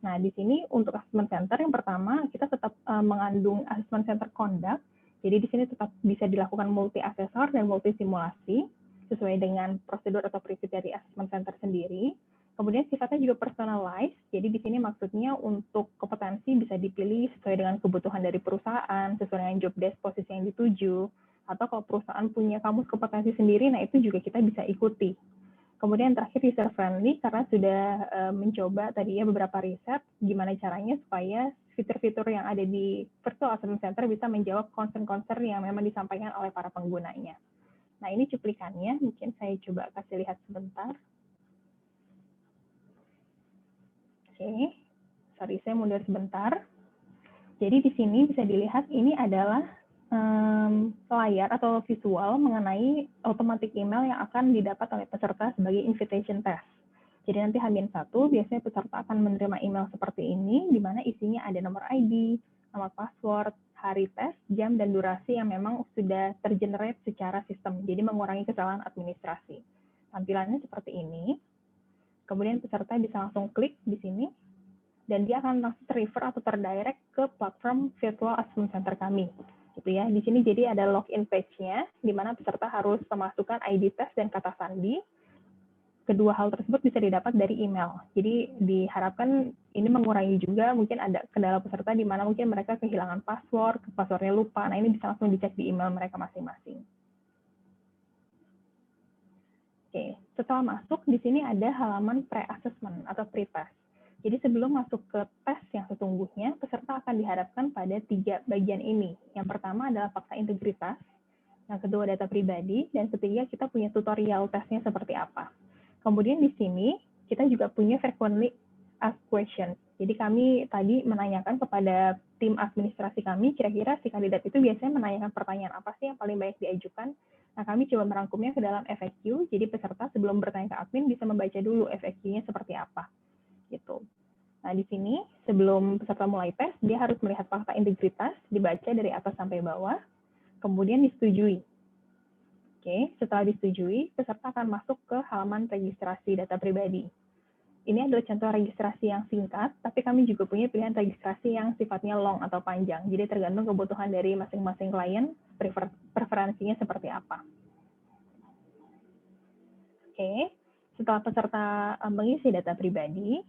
Nah, di sini untuk assessment center yang pertama, kita tetap mengandung assessment center conduct. Jadi di sini tetap bisa dilakukan multi asesor dan multi simulasi sesuai dengan prosedur atau prinsip dari assessment center sendiri. Kemudian sifatnya juga personalized, jadi di sini maksudnya untuk kompetensi bisa dipilih sesuai dengan kebutuhan dari perusahaan, sesuai dengan job desk posisi yang dituju, atau kalau perusahaan punya kamus kompetensi sendiri, nah itu juga kita bisa ikuti. Kemudian terakhir user friendly, karena sudah mencoba tadi ya beberapa riset, gimana caranya supaya fitur-fitur yang ada di Virtual Assessment Center bisa menjawab concern-concern yang memang disampaikan oleh para penggunanya. Nah ini cuplikannya, mungkin saya coba kasih lihat sebentar. Oke, sorry saya mundur sebentar. Jadi di sini bisa dilihat ini adalah layar atau visual mengenai automatic email yang akan didapat oleh peserta sebagai invitation test. Jadi nanti H-1 biasanya peserta akan menerima email seperti ini, di mana isinya ada nomor ID, nomor password, hari tes, jam, dan durasi yang memang sudah tergenerate secara sistem, jadi mengurangi kesalahan administrasi. Tampilannya seperti ini. Kemudian peserta bisa langsung klik di sini, dan dia akan langsung ter-refer atau terdirect ke platform Virtual Assessment Center kami. Gitu ya. Di sini jadi ada login page-nya, di mana peserta harus memasukkan ID tes dan kata sandi. Kedua hal tersebut bisa didapat dari email. Jadi diharapkan ini mengurangi juga mungkin ada kendala peserta di mana mungkin mereka kehilangan password, passwordnya lupa. Nah ini bisa langsung dicek di email mereka masing-masing. Oke, Setelah masuk, di sini ada halaman pre-assessment atau pre-test. Jadi sebelum masuk ke tes yang sesungguhnya, peserta akan dihadapkan pada 3 bagian ini. Yang pertama adalah fakta integritas, yang kedua data pribadi, dan ketiga kita punya tutorial tesnya seperti apa. Kemudian di sini kita juga punya frequently asked questions. Jadi kami tadi menanyakan kepada tim administrasi kami, kira-kira si kandidat itu biasanya menanyakan pertanyaan apa sih yang paling banyak diajukan. Nah, kami coba merangkumnya ke dalam FAQ, jadi peserta sebelum bertanya ke admin bisa membaca dulu FAQ-nya seperti apa. Gitu. Nah, di sini sebelum peserta mulai tes, dia harus melihat fakta integritas, dibaca dari atas sampai bawah, kemudian disetujui. Oke, setelah disetujui, peserta akan masuk ke halaman registrasi data pribadi. Ini adalah contoh registrasi yang singkat, tapi kami juga punya pilihan registrasi yang sifatnya long atau panjang. Jadi tergantung kebutuhan dari masing-masing klien, preferensinya seperti apa. Oke, setelah peserta mengisi data pribadi,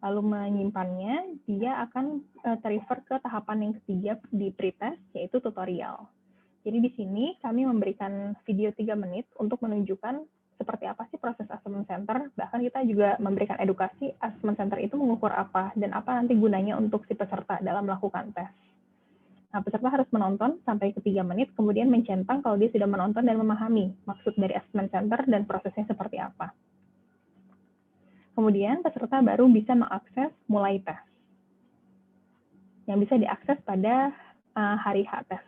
lalu menyimpannya, dia akan terrefer ke tahapan yang ketiga di pretest, yaitu tutorial. Jadi di sini kami memberikan video 3 menit untuk menunjukkan seperti apa sih proses assessment center, bahkan kita juga memberikan edukasi assessment center itu mengukur apa, dan apa nanti gunanya untuk si peserta dalam melakukan tes. Nah, peserta harus menonton sampai ke 3 menit, kemudian mencentang kalau dia sudah menonton dan memahami maksud dari assessment center dan prosesnya seperti apa. Kemudian peserta baru bisa mengakses mulai tes, yang bisa diakses pada hari H tes.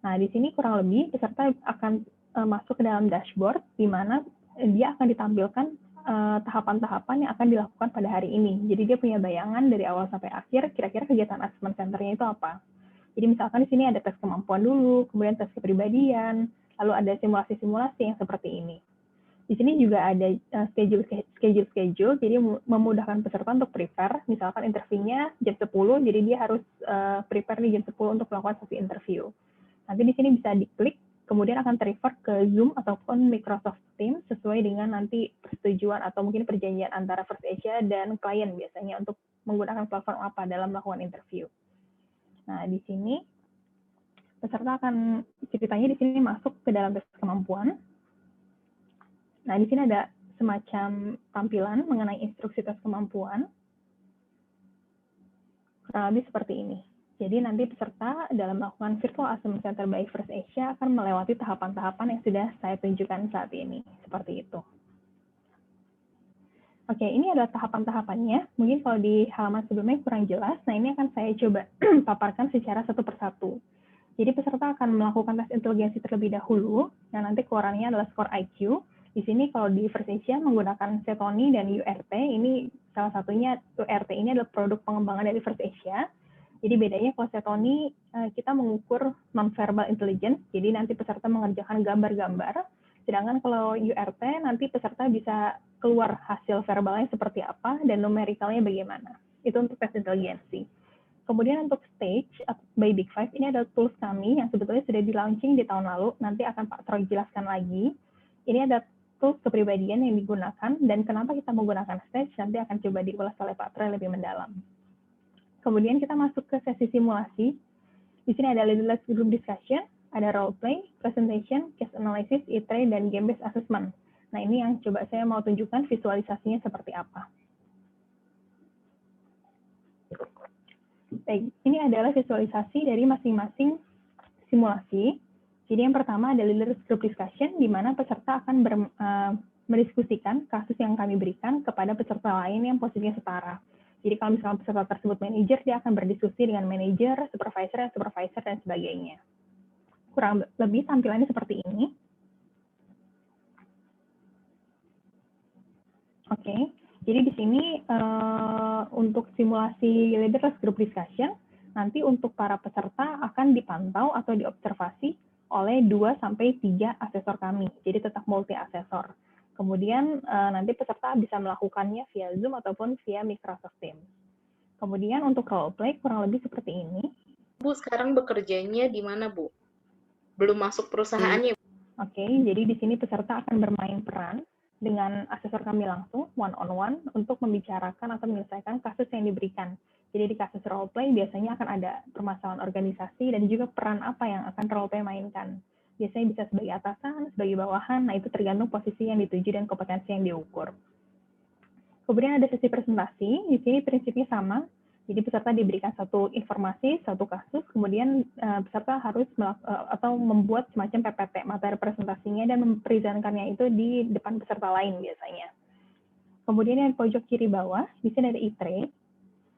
Nah, di sini kurang lebih peserta akan masuk ke dalam dashboard, di mana dia akan ditampilkan tahapan-tahapan yang akan dilakukan pada hari ini. Jadi dia punya bayangan dari awal sampai akhir, kira-kira kegiatan assessment center-nya itu apa. Jadi misalkan di sini ada tes kemampuan dulu, kemudian tes kepribadian, lalu ada simulasi-simulasi yang seperti ini. Di sini juga ada schedule, jadi memudahkan peserta untuk prepare. Misalkan interviewnya jam 10, jadi dia harus prepare di jam 10 untuk melakukan sesi interview. Nanti di sini bisa diklik, kemudian akan terrefer ke Zoom ataupun Microsoft Teams sesuai dengan nanti persetujuan atau mungkin perjanjian antara First Asia dan klien biasanya untuk menggunakan platform apa dalam melakukan interview. Nah, di sini peserta akan ceritanya di sini masuk ke dalam tes kemampuan. Nah, di sini ada semacam tampilan mengenai instruksi tes kemampuan. Kurang lebih seperti ini. Jadi nanti peserta dalam melakukan Virtual Assessment Center by First Asia akan melewati tahapan-tahapan yang sudah saya tunjukkan saat ini. Seperti itu. Oke, ini adalah tahapan-tahapannya. Mungkin kalau di halaman sebelumnya kurang jelas, nah ini akan saya coba paparkan secara satu persatu. Jadi peserta akan melakukan tes inteligensi terlebih dahulu, yang nanti keluarannya adalah skor IQ. Di sini kalau di First Asia menggunakan Setoni dan URT, ini salah satunya URT ini adalah produk pengembangan dari First Asia. Jadi bedanya kalau Setoni kita mengukur non-verbal intelligence, jadi nanti peserta mengerjakan gambar-gambar, sedangkan kalau URT nanti peserta bisa keluar hasil verbalnya seperti apa dan numerikalnya bagaimana. Itu untuk tes inteligensi. Kemudian untuk stage by Big Five, ini adalah tools kami yang sebetulnya sudah di-launching di tahun lalu, nanti akan Pak Troy jelaskan lagi. Ini ada tools kepribadian yang digunakan, dan kenapa kita menggunakan stage, nanti akan coba diulas oleh Pak Troy lebih mendalam. Kemudian kita masuk ke sesi simulasi. Di sini ada leaderless group discussion, ada role play, presentation, case analysis, e-tray, dan game-based assessment. Nah, ini yang coba saya mau tunjukkan visualisasinya seperti apa. Baik, ini adalah visualisasi dari masing-masing simulasi. Jadi yang pertama ada leaderless group discussion, di mana peserta akan mendiskusikan kasus yang kami berikan kepada peserta lain yang posisinya setara. Jadi kalau misalnya peserta tersebut manajer, dia akan berdiskusi dengan manajer, supervisor, dan sebagainya. Kurang lebih tampilannya seperti ini. Oke, jadi di sini untuk simulasi leaderless group discussion, nanti untuk para peserta akan dipantau atau diobservasi oleh 2-3 asesor kami. Jadi tetap multi-asesor. Kemudian nanti peserta bisa melakukannya via Zoom ataupun via Microsoft Teams. Kemudian untuk role play kurang lebih seperti ini. Bu, sekarang bekerjanya di mana, Bu? Belum masuk perusahaannya. Oke, jadi di sini peserta akan bermain peran dengan asesor kami langsung, one-on-one, untuk membicarakan atau menyelesaikan kasus yang diberikan. Jadi di kasus role play biasanya akan ada permasalahan organisasi dan juga peran apa yang akan role play mainkan. Biasanya bisa sebagai atasan, sebagai bawahan, nah itu tergantung posisi yang dituju dan kompetensi yang diukur. Kemudian ada sesi presentasi, di sini prinsipnya sama, jadi peserta diberikan satu informasi, satu kasus, kemudian peserta harus atau membuat semacam PPT, materi presentasinya, dan mempresentasikannya itu di depan peserta lain biasanya. Kemudian yang pojok kiri bawah, di sini ada e-tray.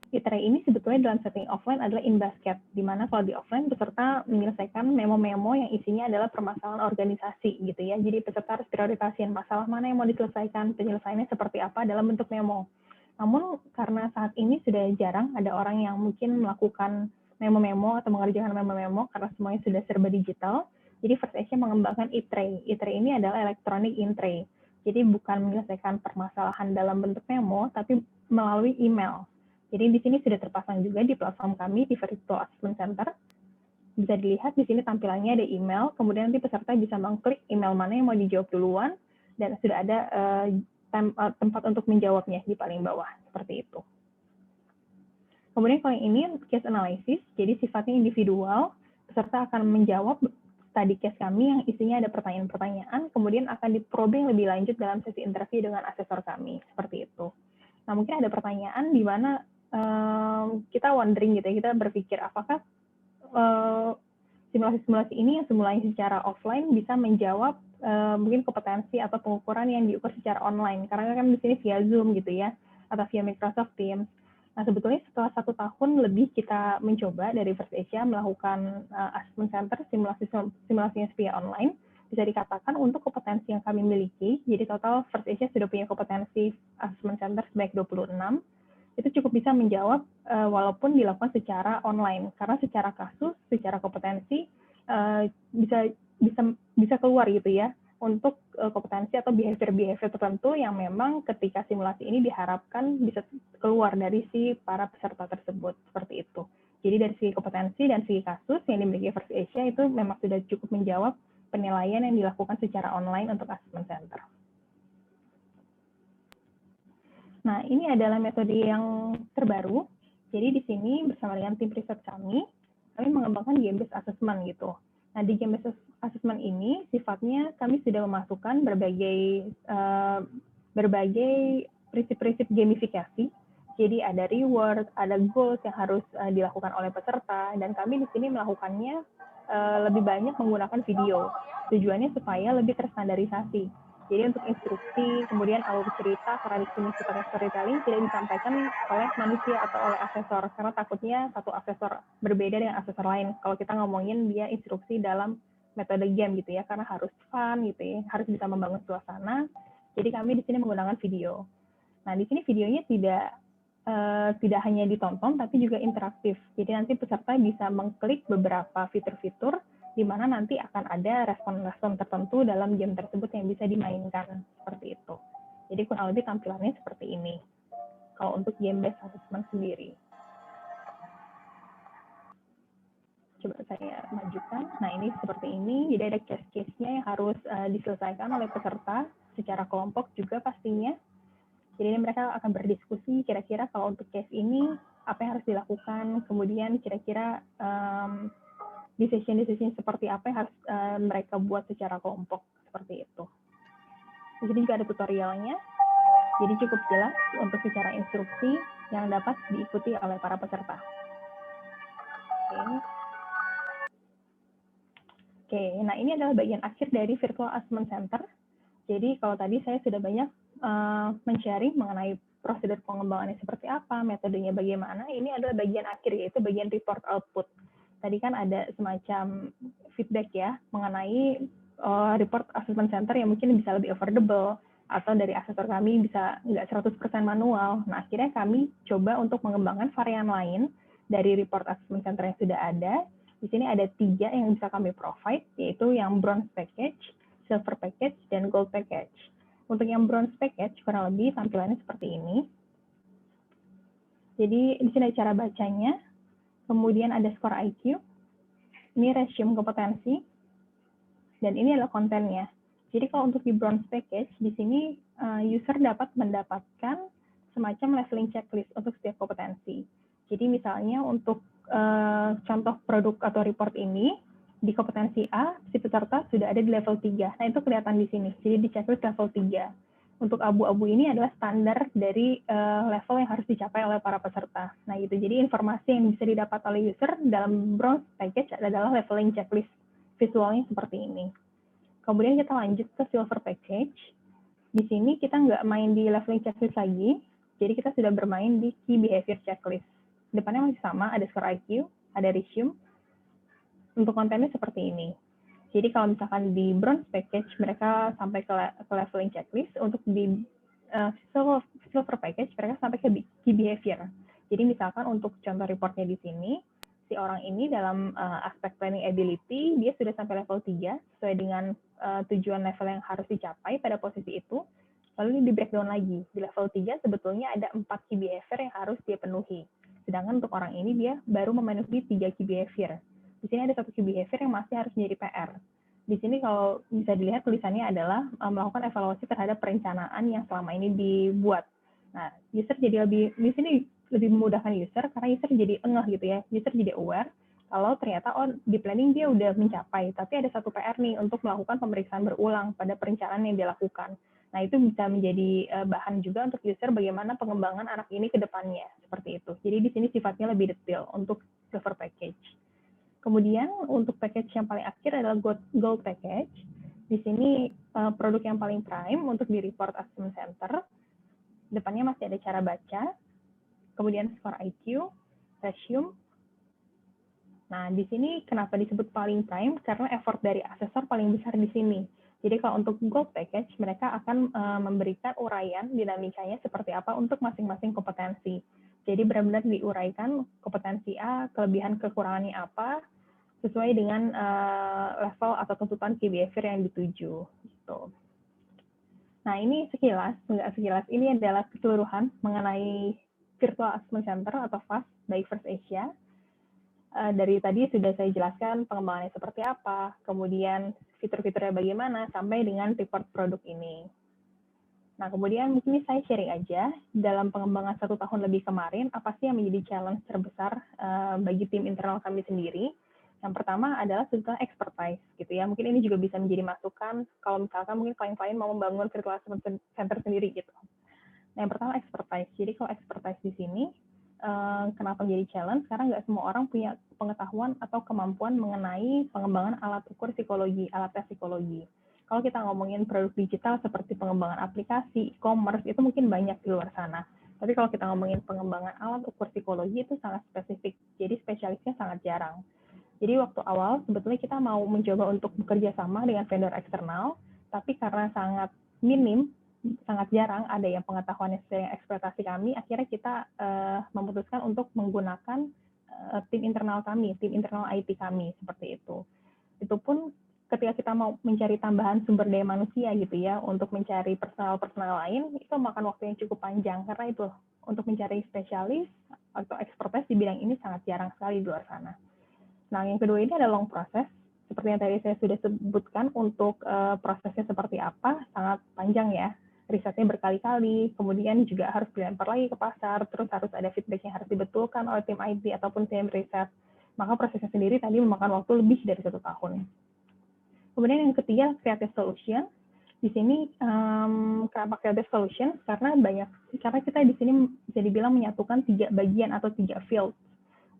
E-tray ini sebetulnya dalam setting offline adalah in basket, di mana kalau di offline peserta menyelesaikan memo-memo yang isinya adalah permasalahan organisasi gitu ya. Jadi peserta harus prioritasin masalah mana yang mau diselesaikan, penyelesaiannya seperti apa dalam bentuk memo. Namun karena saat ini sudah jarang ada orang yang mungkin melakukan memo-memo atau mengerjakan memo-memo karena semuanya sudah serba digital, jadi First Asia mengembangkan e-tray. E-tray ini adalah electronic in-tray. Jadi bukan menyelesaikan permasalahan dalam bentuk memo, tapi melalui email. Jadi di sini sudah terpasang juga di platform kami di Virtual Assessment Center. Bisa dilihat di sini tampilannya ada email, kemudian nanti peserta bisa mengklik email mana yang mau dijawab duluan, dan sudah ada tempat untuk menjawabnya di paling bawah, seperti itu. Kemudian kalau yang ini case analysis, jadi sifatnya individual, peserta akan menjawab study case kami yang isinya ada pertanyaan-pertanyaan, kemudian akan diprobing lebih lanjut dalam sesi interview dengan asesor kami, seperti itu. Nah, mungkin ada pertanyaan di mana kita wondering gitu ya, kita berpikir apakah simulasi-simulasi ini yang semulanya secara offline bisa menjawab mungkin kompetensi atau pengukuran yang diukur secara online, karena kan di sini via Zoom gitu ya, atau via Microsoft Teams. Nah, sebetulnya setelah 1 tahun lebih kita mencoba dari First Asia melakukan assessment center simulasinya via online, bisa dikatakan untuk kompetensi yang kami miliki, jadi total First Asia sudah punya kompetensi assessment center sebanyak 26, itu cukup bisa menjawab walaupun dilakukan secara online, karena secara kasus, secara kompetensi bisa keluar gitu ya, untuk kompetensi atau behavior tertentu yang memang ketika simulasi ini diharapkan bisa keluar dari si para peserta tersebut, seperti itu. Jadi dari segi kompetensi dan segi kasus yang dimiliki First Asia itu memang sudah cukup menjawab penilaian yang dilakukan secara online untuk assessment center. Nah, ini adalah metode yang terbaru. Jadi di sini bersama dengan tim riset kami mengembangkan game-based assessment gitu. Nah, di game-based assessment ini sifatnya kami sudah memasukkan berbagai prinsip-prinsip gamifikasi. Jadi ada reward, ada goals yang harus dilakukan oleh peserta, dan kami di sini melakukannya lebih banyak menggunakan video. Tujuannya supaya lebih terstandarisasi. Jadi untuk instruksi, kemudian alur cerita, karena di sini sifatnya storytelling, tidak disampaikan oleh manusia atau oleh asesor, karena takutnya satu asesor berbeda dengan asesor lain. Kalau kita ngomongin dia instruksi dalam metode game gitu ya, karena harus fun gitu ya, harus bisa membangun suasana. Jadi kami di sini menggunakan video. Nah, di sini videonya tidak hanya ditonton, tapi juga interaktif. Jadi nanti peserta bisa mengklik beberapa fitur-fitur di mana nanti akan ada respon-respon tertentu dalam game tersebut yang bisa dimainkan, seperti itu. Jadi kurang lebih tampilannya seperti ini, kalau untuk game-based assessment sendiri. Coba saya majukan. Nah, ini seperti ini, jadi ada case-case-nya yang harus diselesaikan oleh peserta secara kelompok juga pastinya. Jadi mereka akan berdiskusi kira-kira kalau untuk case ini, apa yang harus dilakukan, kemudian kira-kira decision seperti apa yang harus mereka buat secara kelompok, seperti itu. Di sini juga ada tutorialnya, jadi cukup jelas untuk secara instruksi yang dapat diikuti oleh para peserta. Oke, nah ini adalah bagian akhir dari Virtual Assessment Center. Jadi kalau tadi saya sudah banyak men-sharing mengenai prosedur pengembangannya seperti apa, metodenya bagaimana, ini adalah bagian akhir, yaitu bagian report output. Tadi kan ada semacam feedback ya mengenai report assessment center yang mungkin bisa lebih affordable, atau dari asesor kami bisa nggak 100% manual. Nah, akhirnya kami coba untuk mengembangkan varian lain dari report assessment center yang sudah ada. Di sini ada 3 yang bisa kami provide, yaitu yang bronze package, silver package, dan gold package. Untuk yang bronze package kurang lebih tampilannya seperti ini. Jadi di sini ada cara bacanya. Kemudian ada skor IQ, ini resume kompetensi, dan ini adalah kontennya. Jadi kalau untuk di bronze package, di sini user dapat mendapatkan semacam leveling checklist untuk setiap kompetensi. Jadi misalnya untuk contoh produk atau report ini, Di kompetensi A, si peserta sudah ada di level 3. Nah, itu kelihatan di sini. Jadi di checklist level 3. Untuk abu-abu ini adalah standar dari level yang harus dicapai oleh para peserta. Nah, gitu. Jadi informasi yang bisa didapat oleh user dalam bronze package adalah leveling checklist. Visualnya seperti ini. Kemudian kita lanjut ke silver package. Di sini kita nggak main di leveling checklist lagi. Jadi kita sudah bermain di key behavior checklist. Depannya masih sama, ada score IQ, ada resume. Untuk kontennya seperti ini. Jadi kalau misalkan di bronze package mereka sampai ke leveling checklist, untuk di silver package mereka sampai ke key behavior. Jadi misalkan untuk contoh reportnya di sini, si orang ini dalam aspek planning ability dia sudah sampai level 3 sesuai dengan tujuan level yang harus dicapai pada posisi itu. Lalu di breakdown lagi. Di level 3 sebetulnya ada 4 key behavior yang harus dia penuhi. Sedangkan untuk orang ini dia baru memenuhi 3 key behavior. Di sini ada satu key behavior yang masih harus menjadi PR. Di sini kalau bisa dilihat tulisannya adalah melakukan evaluasi terhadap perencanaan yang selama ini dibuat. Nah, user jadi di sini lebih memudahkan user karena user jadi engah gitu ya. User jadi aware kalau ternyata di planning dia udah mencapai, tapi ada satu PR nih untuk melakukan pemeriksaan berulang pada perencanaan yang dia lakukan. Nah, itu bisa menjadi bahan juga untuk user bagaimana pengembangan anak ini ke depannya, seperti itu. Jadi di sini sifatnya lebih detail untuk silver package. Kemudian untuk package yang paling akhir adalah gold package. Di sini produk yang paling prime untuk di report assessment center. Depannya masih ada cara baca, kemudian score IQ, resume. Nah, di sini kenapa disebut paling prime? Karena effort dari asesor paling besar di sini. Jadi kalau untuk gold package, mereka akan memberikan uraian dinamikanya seperti apa untuk masing-masing kompetensi. Jadi benar-benar diuraikan kompetensi A, kelebihan kekurangannya apa, sesuai dengan level atau tuntutan key behavior yang dituju. Gitu. Nah, ini nggak sekilas, ini adalah keseluruhan mengenai Virtual Assessment Center atau FAST by First Asia. Dari tadi sudah saya jelaskan pengembangannya seperti apa, kemudian fitur-fiturnya bagaimana, sampai dengan report produk ini. Nah, kemudian mungkin saya sharing aja, dalam pengembangan 1 tahun lebih kemarin, apa sih yang menjadi challenge terbesar bagi tim internal kami sendiri. Yang pertama adalah sebetulnya expertise, gitu ya. Mungkin ini juga bisa menjadi masukan kalau misalkan mungkin klien-klien mau membangun virtual assessment center sendiri, gitu. Nah, yang pertama expertise. Jadi kalau expertise di sini, kenapa menjadi challenge? Karena nggak semua orang punya pengetahuan atau kemampuan mengenai pengembangan alat ukur psikologi, alat tes psikologi. Kalau kita ngomongin produk digital seperti pengembangan aplikasi, e-commerce, itu mungkin banyak di luar sana. Tapi kalau kita ngomongin pengembangan alat ukur psikologi itu sangat spesifik, jadi spesialisnya sangat jarang. Jadi waktu awal sebetulnya kita mau mencoba untuk bekerja sama dengan vendor eksternal, tapi karena sangat minim, sangat jarang ada yang pengetahuannya sesuai ekspektasi kami, akhirnya kita memutuskan untuk menggunakan tim internal kami, tim internal IT kami, seperti itu. Itu pun ketika kita mau mencari tambahan sumber daya manusia gitu ya, untuk mencari personal lain, itu makan waktu yang cukup panjang, karena itu untuk mencari spesialis atau expertise di bidang ini sangat jarang sekali di luar sana. Nah, yang kedua ini ada long proses, seperti yang tadi saya sudah sebutkan, untuk prosesnya seperti apa, sangat panjang ya. Risetnya berkali-kali, kemudian juga harus dilempar lagi ke pasar, terus harus ada feedback yang harus dibetulkan oleh tim IT ataupun tim riset. Maka prosesnya sendiri tadi memakan waktu lebih dari 1 tahun. Kemudian yang ketiga, creative solution. Di sini kenapa creative solution? Karena kita di sini bisa dibilang menyatukan 3 bagian atau 3 field.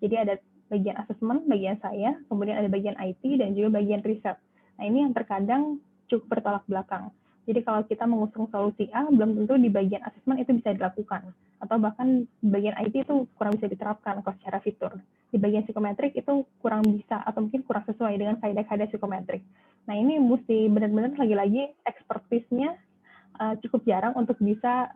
Jadi ada bagian assessment, bagian saya, kemudian ada bagian IT dan juga bagian riset. Nah, ini yang terkadang cukup bertolak belakang. Jadi kalau kita mengusung solusi A, belum tentu di bagian assessment itu bisa dilakukan. Atau bahkan di bagian IT itu kurang bisa diterapkan kalau secara fitur. Di bagian psikometrik itu kurang bisa atau mungkin kurang sesuai dengan kaidah-kaidah psikometrik. Nah, ini mesti benar-benar lagi-lagi expertise-nya cukup jarang untuk bisa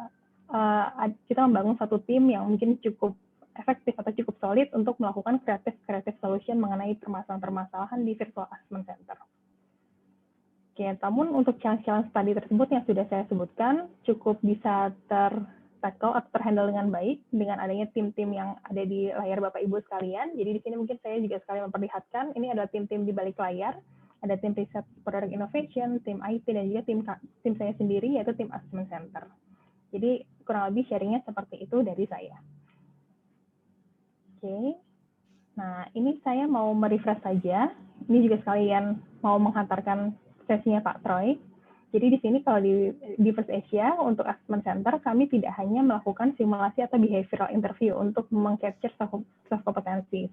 kita membangun satu tim yang mungkin cukup efektif atau cukup solid untuk melakukan creative solution mengenai permasalahan-permasalahan di virtual assessment center. Oke, namun untuk challenge-challenge tadi tersebut yang sudah saya sebutkan cukup bisa tackle atau terhandle dengan baik dengan adanya tim-tim yang ada di layar Bapak Ibu sekalian. Jadi di sini mungkin saya juga sekali memperlihatkan ini adalah tim-tim di balik layar. Ada tim riset product innovation, tim IT, dan juga tim saya sendiri, yaitu tim assessment center. Jadi kurang lebih sharingnya seperti itu dari saya. Oke. Nah, ini saya mau merefresh saja. ini juga sekalian mau menghantarkan sesinya Pak Troy. Jadi di sini kalau di First Asia untuk assessment center kami tidak hanya melakukan simulasi atau behavioral interview untuk mengcapture soft kompetensi.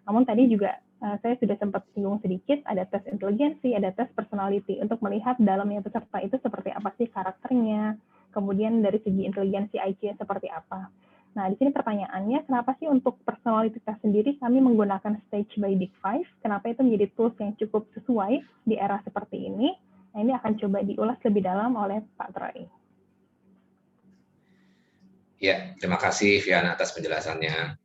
Namun tadi juga saya sudah sempat singgung sedikit, ada tes inteligensi, ada tes personality untuk melihat dalamnya peserta itu seperti apa sih karakternya, kemudian dari segi inteligensi IQ seperti apa. Nah, di sini pertanyaannya, kenapa sih untuk personality test sendiri kami menggunakan stage by Big Five? Kenapa itu menjadi tools yang cukup sesuai di era seperti ini? Nah, ini akan coba diulas lebih dalam oleh Pak Troy. Ya, terima kasih Viana atas penjelasannya.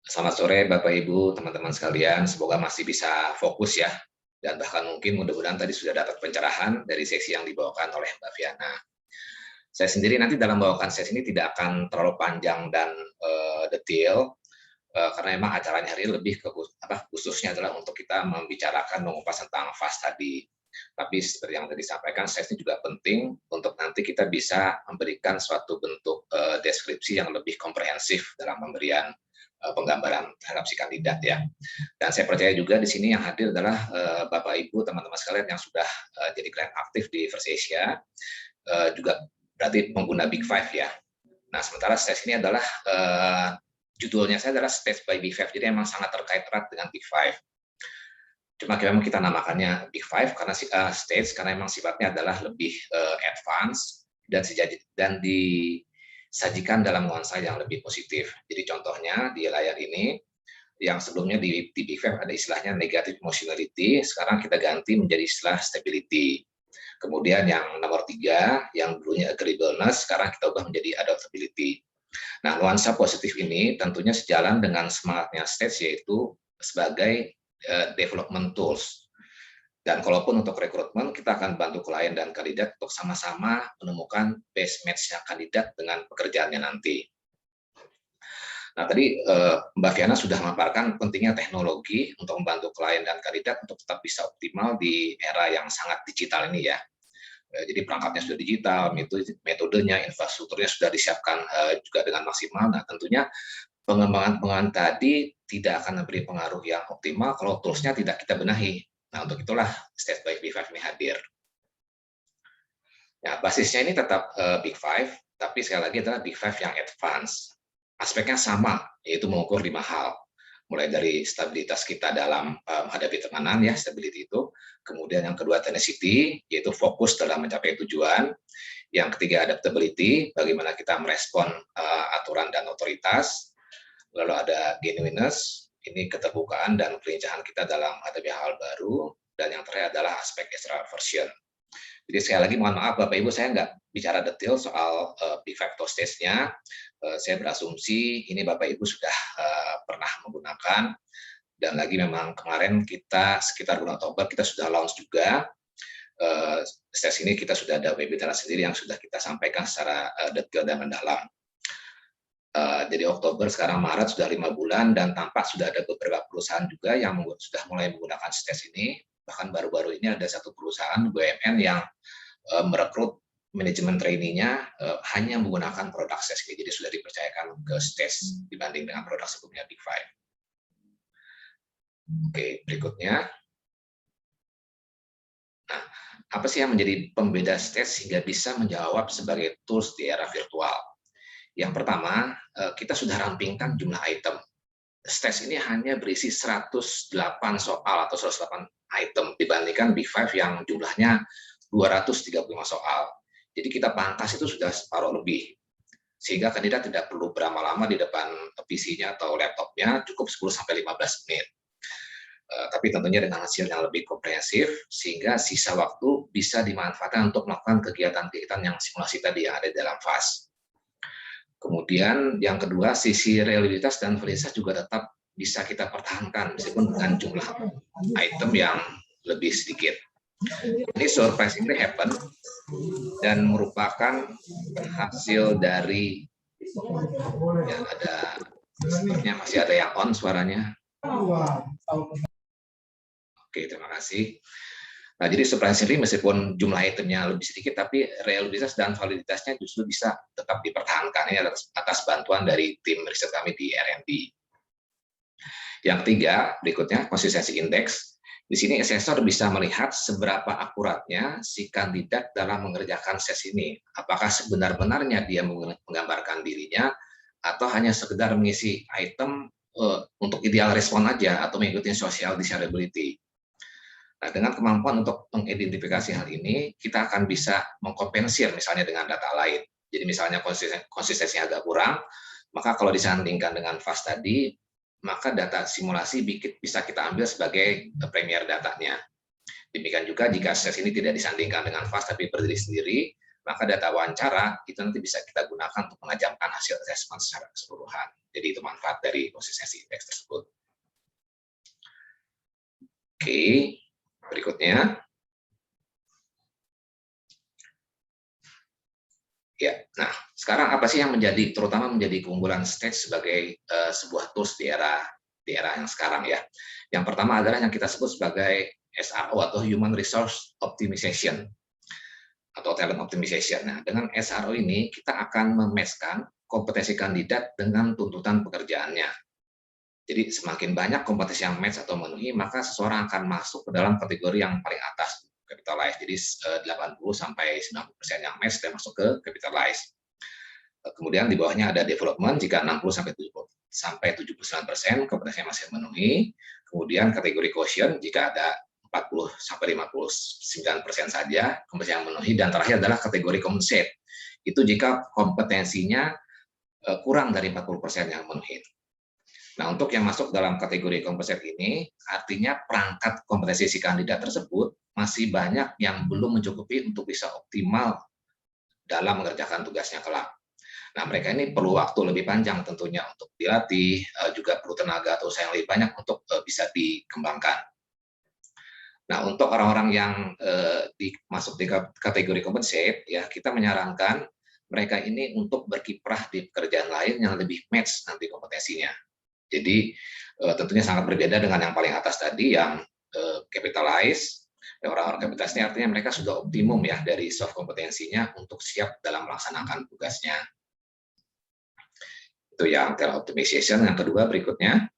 Selamat sore Bapak Ibu, teman-teman sekalian. Semoga masih bisa fokus ya. Dan bahkan mungkin mudah-mudahan tadi sudah dapat pencerahan dari seksi yang dibawakan oleh Mbak Viana. Saya sendiri nanti dalam membawakan sesi ini tidak akan terlalu panjang dan detail, karena memang acaranya hari ini lebih ke khususnya adalah untuk kita membicarakan mengupas tentang FAST tadi. Tapi seperti yang tadi disampaikan, sesi ini juga penting untuk nanti kita bisa memberikan suatu bentuk deskripsi yang lebih komprehensif dalam pemberian penggambaran terhadap si kandidat ya. Dan saya percaya juga di sini yang hadir adalah Bapak Ibu teman-teman sekalian yang sudah jadi klien aktif di First Asia, juga berarti pengguna Big Five ya. Nah sementara sesi ini adalah judulnya saya adalah Stage by Big Five, jadi memang sangat terkait erat dengan Big Five. Cuma memang kita namakannya Big Five karena stage karena memang sifatnya adalah lebih advance dan disajikan dalam nuansa yang lebih positif. Jadi contohnya di layar ini yang sebelumnya di Big Five ada istilahnya negative emotionality, sekarang kita ganti menjadi istilah stability. Kemudian yang nomor 3 yang dulunya agreeableness, sekarang kita ubah menjadi adaptability. Nah nuansa positif ini tentunya sejalan dengan semangatnya stage, yaitu sebagai development tools. Dan kalaupun untuk rekrutmen, kita akan bantu klien dan kandidat untuk sama-sama menemukan best match-nya kandidat dengan pekerjaannya nanti. Nah tadi Mbak Viana sudah memaparkan pentingnya teknologi untuk membantu klien dan kandidat untuk tetap bisa optimal di era yang sangat digital ini ya. Jadi perangkatnya sudah digital, metodenya, infrastrukturnya sudah disiapkan juga dengan maksimal. Nah tentunya pengembangan tadi tidak akan memberi pengaruh yang optimal kalau toolsnya tidak kita benahi. Nah, untuk itulah Stage by Big Five ini hadir. Nah, basisnya ini tetap Big Five, tapi sekali lagi adalah Big Five yang advance. Aspeknya sama, yaitu mengukur 5 hal. Mulai dari stabilitas kita dalam menghadapi tekanan, ya, stability itu. Kemudian yang kedua, tenacity, yaitu fokus dalam mencapai tujuan. Yang ketiga, adaptability, bagaimana kita merespon aturan dan otoritas. Lalu ada genuineness, ini keterbukaan dan kelincahan kita dalam menghadapi hal baru, dan yang terakhir adalah aspek extraversion. Jadi sekali lagi mohon maaf Bapak Ibu, saya nggak bicara detail soal Big Five stage-nya. Saya berasumsi ini Bapak Ibu sudah pernah menggunakan, dan lagi memang kemarin kita sekitar bulan Oktober kita sudah launch juga. Stage ini kita sudah ada webinar sendiri yang sudah kita sampaikan secara detail dan mendalam. Jadi Oktober, sekarang Maret sudah 5 bulan, dan tampak sudah ada beberapa perusahaan juga yang sudah mulai menggunakan stage ini. Bahkan baru-baru ini ada satu perusahaan BUMN yang merekrut manajemen trainee-nya hanya menggunakan produk stage ini, jadi sudah dipercayakan ke stage dibanding dengan produk sebelumnya Big Five. Oke, berikutnya. Nah, apa sih yang menjadi pembeda stage sehingga bisa menjawab sebagai tools di era virtual? Yang pertama, kita sudah rampingkan jumlah item. Stage ini hanya berisi 108 soal atau 108 item dibandingkan Big Five yang jumlahnya 235 soal. Jadi kita pangkas itu sudah separuh lebih. Sehingga kandidat tidak perlu berlama-lama di depan PC-nya atau laptopnya, cukup 10-15 menit. Tapi tentunya dengan hasil yang lebih komprehensif, sehingga sisa waktu bisa dimanfaatkan untuk melakukan kegiatan-kegiatan yang simulasi tadi yang ada di dalam FAST. Kemudian yang kedua, sisi reliabilitas dan validitas juga tetap bisa kita pertahankan meskipun dengan jumlah item yang lebih sedikit. Ini surprisingly happen dan merupakan hasil dari ya, ada sepertinya masih ada yang on suaranya. Oke, terima kasih. Nah, jadi surprisingly meskipun jumlah itemnya lebih sedikit, tapi reliabilitas dan validitasnya justru bisa tetap dipertahankan. Ini atas bantuan dari tim riset kami di R&D. Yang ketiga, berikutnya konsistensi indeks. Di sini asesor bisa melihat seberapa akuratnya si kandidat dalam mengerjakan sesi ini. Apakah sebenar-benarnya dia menggambarkan dirinya atau hanya sekedar mengisi item untuk ideal respon aja atau mengikuti social desirability. Nah, dengan kemampuan untuk mengidentifikasi hal ini, kita akan bisa mengkompensir misalnya dengan data lain. Jadi misalnya konsistensinya agak kurang, maka kalau disandingkan dengan FAST tadi, maka data simulasi bisa kita ambil sebagai premier datanya. Demikian juga jika sesi ini tidak disandingkan dengan FAST tapi berdiri sendiri, maka data wawancara itu nanti bisa kita gunakan untuk menajamkan hasil assessment secara keseluruhan. Jadi itu manfaat dari konsistensi indeks tersebut. Oke, berikutnya. Ya, nah sekarang apa sih yang terutama menjadi keunggulan Stage sebagai sebuah tools di era yang sekarang ya. Yang pertama adalah yang kita sebut sebagai SRO atau Human Resource Optimization atau Talent Optimization. Nah, dengan SRO ini kita akan mematchkan kompetensi kandidat dengan tuntutan pekerjaannya. Jadi semakin banyak kompetensi yang match atau memenuhi, maka seseorang akan masuk ke dalam kategori yang paling atas, capitalize. Jadi 80-90% yang match dan masuk ke capitalize. Kemudian di bawahnya ada development jika 60-79% kompetensinya masih memenuhi. Kemudian kategori quotient jika ada 40-59% saja kompetensi yang memenuhi. Dan terakhir adalah kategori compensate. Itu jika kompetensinya kurang dari 40% yang memenuhi. Nah, untuk yang masuk dalam kategori compensate ini, artinya perangkat kompetensi si kandidat tersebut masih banyak yang belum mencukupi untuk bisa optimal dalam mengerjakan tugasnya kelak. Nah, mereka ini perlu waktu lebih panjang tentunya untuk dilatih, juga perlu tenaga atau usaha yang lebih banyak untuk bisa dikembangkan. Nah, untuk orang-orang yang masuk di kategori compensate, ya kita menyarankan mereka ini untuk berkiprah di pekerjaan lain yang lebih match nanti kompetensinya. Jadi tentunya sangat berbeda dengan yang paling atas tadi yang capitalize. Orang-orang capitalize ini artinya mereka sudah optimum ya dari soft kompetensinya untuk siap dalam melaksanakan tugasnya. Itu yang talent optimization. Yang kedua berikutnya.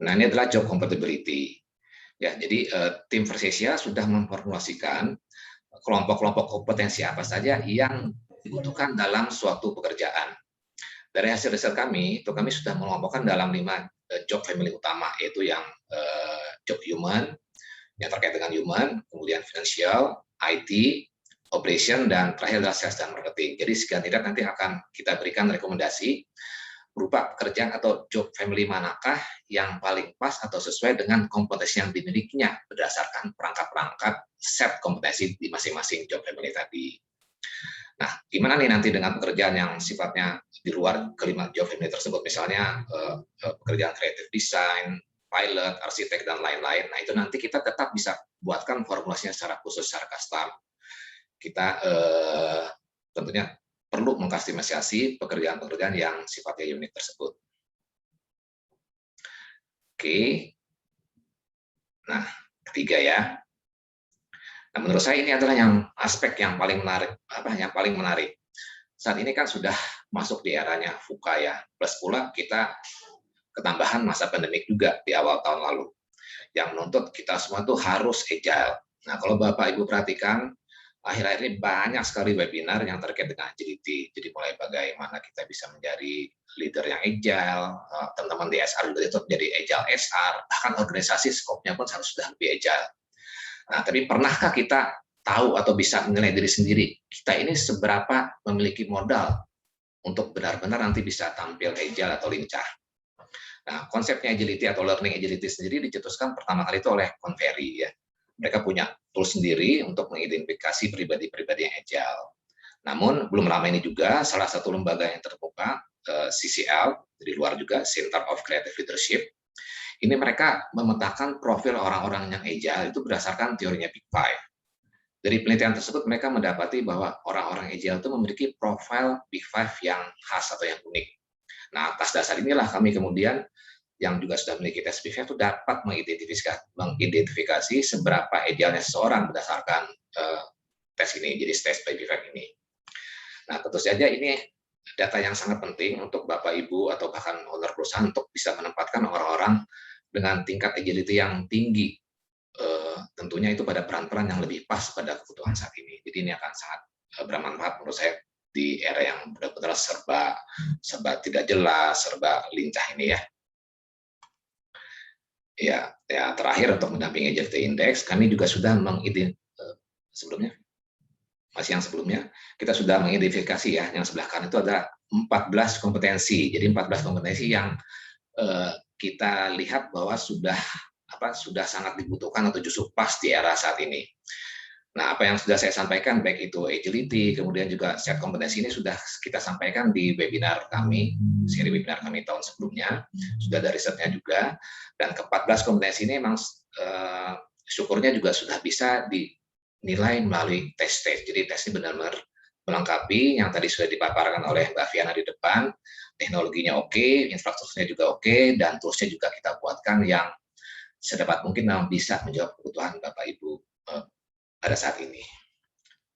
Nah, ini adalah job compatibility. Ya, jadi tim Versesia sudah memformulasikan kelompok-kelompok kompetensi apa saja yang dibutuhkan dalam suatu pekerjaan. Dari hasil riset kami, itu kami sudah mengelompokkan dalam 5 job family utama, yaitu yang job human, yang terkait dengan human, kemudian financial, IT, operation, dan terakhir adalah sales dan marketing. Jadi kandidat nanti akan kita berikan rekomendasi berupa pekerjaan atau job family manakah yang paling pas atau sesuai dengan kompetensi yang dimilikinya berdasarkan perangkat-perangkat set kompetensi di masing-masing job family tadi. Nah, gimana nih nanti dengan pekerjaan yang sifatnya di luar kelima job family tersebut, misalnya pekerjaan creative design, pilot, arsitek, dan lain-lain. Nah, itu nanti kita tetap bisa buatkan formulasinya secara khusus, secara custom. Kita tentunya perlu mengkustomisasi pekerjaan-pekerjaan yang sifatnya unik tersebut. Oke. Nah, ketiga ya. Nah, menurut saya ini adalah aspek yang paling menarik. Saat ini kan sudah masuk di eranya VUCA ya. Plus pula kita ketambahan masa pandemik juga di awal tahun lalu. Yang menuntut kita semua tuh harus agile. Nah, kalau Bapak Ibu perhatikan, akhir-akhir ini banyak sekali webinar yang terkait dengan agility. Jadi mulai bagaimana kita bisa menjadi leader yang agile, teman-teman di SR juga itu menjadi agile SR, bahkan organisasi skopnya pun harus sudah lebih agile. Nah, tapi pernahkah kita tahu atau bisa menilai diri sendiri, kita ini seberapa memiliki modal untuk benar-benar nanti bisa tampil agile atau lincah? Nah, konsepnya agility atau learning agility sendiri dicetuskan pertama kali itu oleh Convery ya. Mereka punya tool sendiri untuk mengidentifikasi pribadi-pribadi yang agile. Namun, belum lama ini juga salah satu lembaga yang terbuka, CCL, dari luar juga, Center of Creative Leadership, ini mereka memetakan profil orang-orang yang agile itu berdasarkan teorinya Big Five. Dari penelitian tersebut mereka mendapati bahwa orang-orang agile itu memiliki profil Big Five yang khas atau yang unik. Nah, atas dasar inilah kami kemudian yang juga sudah memiliki tes Big Five itu dapat mengidentifikasi seberapa agile-nya seseorang berdasarkan tes ini, jadi tes by Big Five ini. Nah, tentu saja ini data yang sangat penting untuk Bapak Ibu atau bahkan owner perusahaan untuk bisa menempatkan orang-orang dengan tingkat agility yang tinggi. Tentunya itu pada peran-peran yang lebih pas pada kebutuhan saat ini. Jadi ini akan sangat bermanfaat menurut saya di era yang benar-benar serba tidak jelas, serba lincah ini ya. Ya, terakhir untuk mendampingi agility index, kami juga sudah sebelumnya kita sudah mengidentifikasi ya, yang sebelah kanan itu ada 14 kompetensi. Jadi 14 kompetensi yang kita lihat bahwa sudah sangat dibutuhkan atau justru pas di era saat ini. Nah, apa yang sudah saya sampaikan, baik itu agility, kemudian juga set kompetensi ini sudah kita sampaikan di webinar kami, seri webinar kami tahun sebelumnya, sudah ada risetnya juga, dan ke-14 kompetensi ini memang syukurnya juga sudah bisa dinilai melalui tes-tes. Jadi tes ini benar-benar melengkapi yang tadi sudah dipaparkan oleh Mbak Viana di depan, teknologinya oke, infrastrukturnya juga oke, dan toolsnya juga kita buatkan yang sedapat mungkin memang bisa menjawab kebutuhan Bapak Ibu pada saat ini.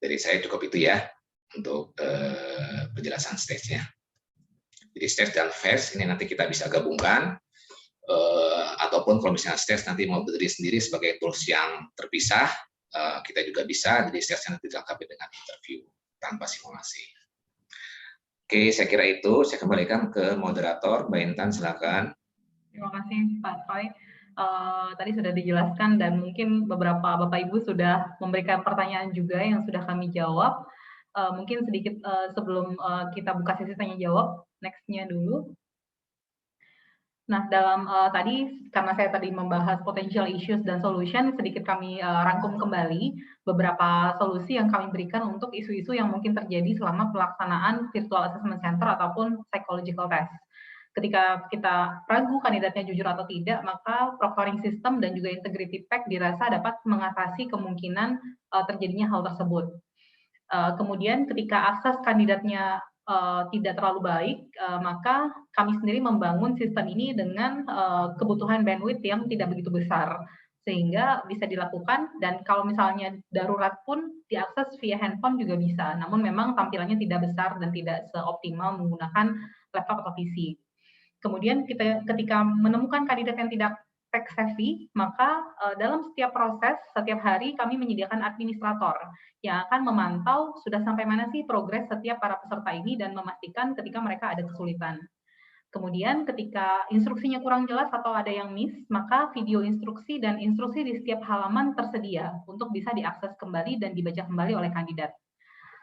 Jadi saya cukup itu ya untuk penjelasan stage-nya. Jadi stage dan phase ini nanti kita bisa gabungkan, ataupun kalau misalnya stage nanti mau berdiri sendiri sebagai tools yang terpisah, kita juga bisa. Jadi stage nanti dilengkapi dengan interview tanpa simulasi. Oke, saya kira itu. Saya kembalikan ke moderator, Mbak Intan, silakan. Terima kasih Pak Roy. Tadi sudah dijelaskan dan mungkin beberapa Bapak Ibu sudah memberikan pertanyaan juga yang sudah kami jawab. Mungkin sedikit sebelum kita buka sesi tanya jawab, next-nya dulu. Nah, dalam tadi karena saya tadi membahas potential issues dan solution, sedikit kami rangkum kembali beberapa solusi yang kami berikan untuk isu-isu yang mungkin terjadi selama pelaksanaan virtual assessment center ataupun psychological test. Ketika kita ragu kandidatnya jujur atau tidak, maka proctoring system dan juga integrity pack dirasa dapat mengatasi kemungkinan terjadinya hal tersebut. Kemudian ketika akses kandidatnya tidak terlalu baik, maka kami sendiri membangun sistem ini dengan kebutuhan bandwidth yang tidak begitu besar, sehingga bisa dilakukan, dan kalau misalnya darurat pun diakses via handphone juga bisa, namun memang tampilannya tidak besar dan tidak seoptimal menggunakan laptop atau PC. Kemudian ketika menemukan kandidat yang tidak tech savvy, maka dalam setiap proses, setiap hari kami menyediakan administrator yang akan memantau sudah sampai mana sih progres setiap para peserta ini dan memastikan ketika mereka ada kesulitan. Kemudian ketika instruksinya kurang jelas atau ada yang miss, maka video instruksi dan instruksi di setiap halaman tersedia untuk bisa diakses kembali dan dibaca kembali oleh kandidat.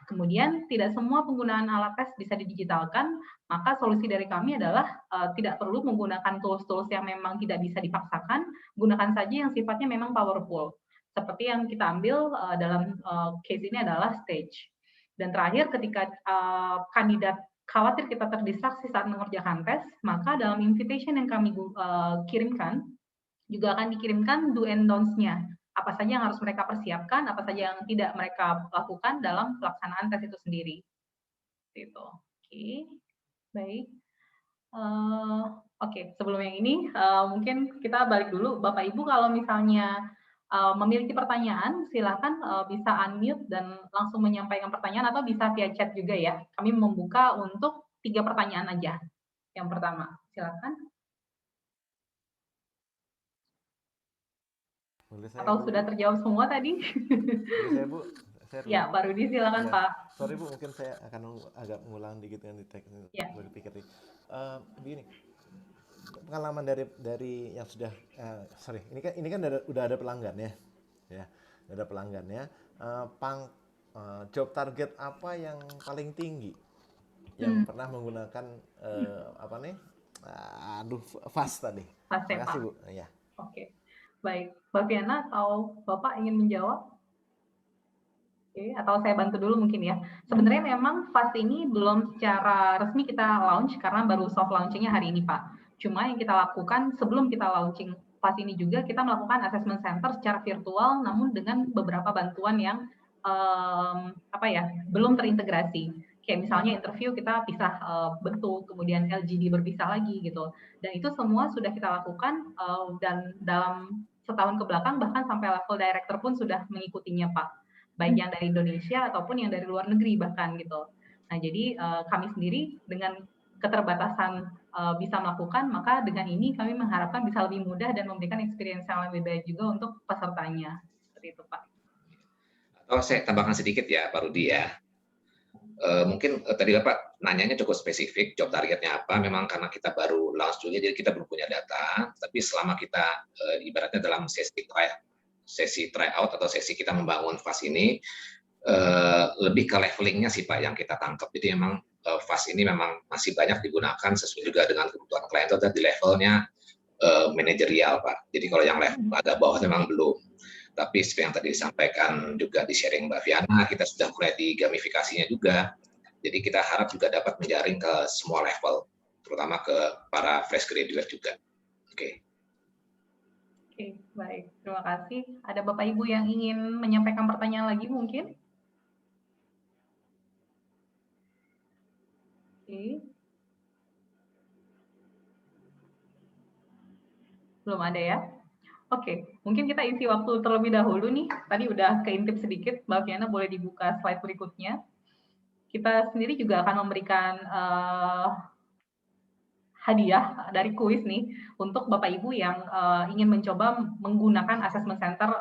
Kemudian tidak semua penggunaan alat tes bisa didigitalkan, maka solusi dari kami adalah tidak perlu menggunakan tools-tools yang memang tidak bisa dipaksakan, gunakan saja yang sifatnya memang powerful. Seperti yang kita ambil dalam case ini adalah stage. Dan terakhir, ketika kandidat khawatir kita terdistraksi saat mengerjakan tes, maka dalam invitation yang kami kirimkan, juga akan dikirimkan do and don'ts-nya. Apa saja yang harus mereka persiapkan, apa saja yang tidak mereka lakukan dalam pelaksanaan tes itu sendiri. Gitu. Oke, baik. Oke, sebelum yang ini, mungkin kita balik dulu. Bapak Ibu kalau misalnya memiliki pertanyaan, silakan bisa unmute dan langsung menyampaikan pertanyaan, atau bisa via chat juga ya. Kami membuka untuk 3 pertanyaan aja. Yang pertama, silakan. Atau sudah terjawab semua tadi? Saya, Bu. Ya, Pak Rudi, silakan, ya. Pak. Sorry, Bu, mungkin saya akan agak mengulang dikit yang di teknik. Ya. Berpikir begini, pengalaman dari yang sudah, ini kan udah ada pelanggan ya, ada pelanggan ya. Job target apa yang paling tinggi yang pernah menggunakan FAST tadi? FAST, Terima kasih, Bu. Ya. Oke. Baik, Mbak Viana atau Bapak ingin menjawab? Oke, atau saya bantu dulu mungkin ya. Sebenarnya memang FAST ini belum secara resmi kita launch karena baru soft launchingnya hari ini, Pak. Cuma yang kita lakukan sebelum kita launching FAST ini juga, kita melakukan assessment center secara virtual, namun dengan beberapa bantuan yang belum terintegrasi. Kayak misalnya interview kita pisah bentuk, kemudian LGD berpisah lagi gitu. Dan itu semua sudah kita lakukan dan dalam setahun ke belakang bahkan sampai level director pun sudah mengikutinya, Pak. Baik yang dari Indonesia ataupun yang dari luar negeri bahkan gitu. Nah, jadi kami sendiri dengan keterbatasan bisa melakukan, maka dengan ini kami mengharapkan bisa lebih mudah dan memberikan experience yang lebih baik juga untuk pesertanya. Seperti itu, Pak. Atau saya tambahkan sedikit ya, Pak Rudi ya. Mungkin tadi Bapak nanyanya cukup spesifik, job targetnya apa, memang karena kita baru launch juga, jadi kita belum punya data, tapi selama kita ibaratnya dalam sesi tryout atau sesi kita membangun fast ini, lebih ke levelingnya sih Pak yang kita tangkap. Jadi memang fast ini memang masih banyak digunakan sesuai juga dengan kebutuhan klien itu di levelnya manajerial Pak. Jadi kalau yang level agak bawah memang belum. Tapi seperti yang tadi disampaikan juga di sharing Mbak Viana, kita sudah mulai di gamifikasinya juga. Jadi kita harap juga dapat menjaring ke semua level, terutama ke para fresh graduate juga. Oke. Oke, baik. Terima kasih. Ada Bapak Ibu yang ingin menyampaikan pertanyaan lagi mungkin? Oke. Belum ada ya? Oke, mungkin kita isi waktu terlebih dahulu nih. Tadi udah keintip sedikit, Mbak Viana boleh dibuka slide berikutnya. Kita sendiri juga akan memberikan hadiah dari kuis nih untuk Bapak Ibu yang ingin mencoba menggunakan assessment center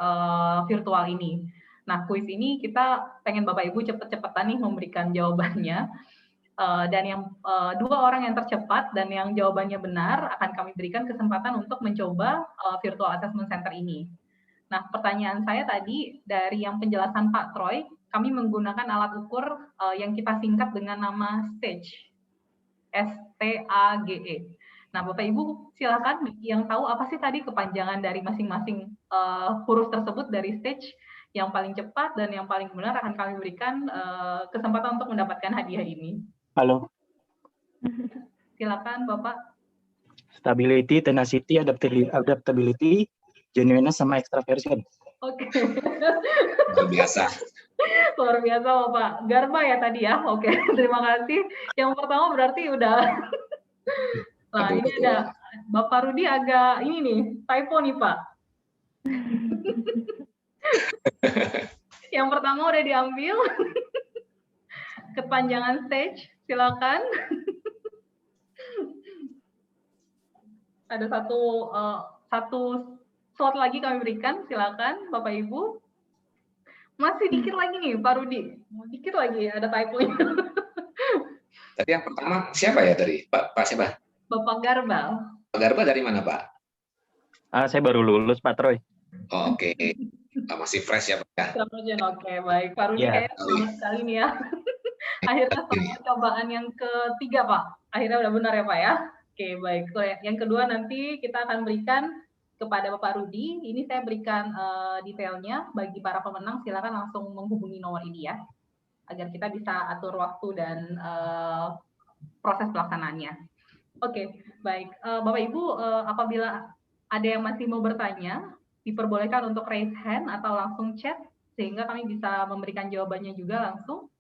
virtual ini. Nah, kuis ini kita pengen Bapak Ibu cepet-cepetan nih memberikan jawabannya. Dan yang 2 orang yang tercepat dan yang jawabannya benar akan kami berikan kesempatan untuk mencoba virtual assessment center ini. Nah, pertanyaan saya tadi dari yang penjelasan Pak Troy, kami menggunakan alat ukur yang kita singkat dengan nama STAGE, STAGE. Nah, Bapak Ibu silakan yang tahu apa sih tadi kepanjangan dari masing-masing huruf tersebut dari STAGE. Yang paling cepat dan yang paling benar akan kami berikan kesempatan untuk mendapatkan hadiah ini. Halo. Silakan Bapak. Stability, tenacity, adaptability, genuineness, sama extraversion. Oke. Luar biasa. Luar biasa Bapak. Garba ya tadi ya. Oke, terima kasih. Yang pertama berarti udah. Nah, ini ada Bapak Rudi agak ini nih, typo nih Pak. Yang pertama udah diambil. Kepanjangan stage, silakan. Ada satu slot lagi kami berikan, silakan Bapak Ibu. Masih dikit lagi nih Pak Rudi, dikit lagi ada typo-nya. Tadi yang pertama siapa ya dari Pak siapa? Bapak Garba. Pak Garba dari mana Pak? Saya baru lulus Pak Troy. Oh, oke. Masih fresh ya Pak ya? Oke, baik. Pak Rudi kayaknya semangat sekali nih ya. Akhirnya percobaan yang ketiga Pak. Akhirnya udah benar ya Pak ya. Oke, baik. Yang kedua nanti kita akan berikan kepada Bapak Rudi. Ini saya berikan detailnya bagi para pemenang. Silakan langsung menghubungi nomor ini ya, agar kita bisa atur waktu dan proses pelaksanaannya. Oke, baik. Bapak Ibu, apabila ada yang masih mau bertanya, diperbolehkan untuk raise hand atau langsung chat, sehingga kami bisa memberikan jawabannya juga langsung.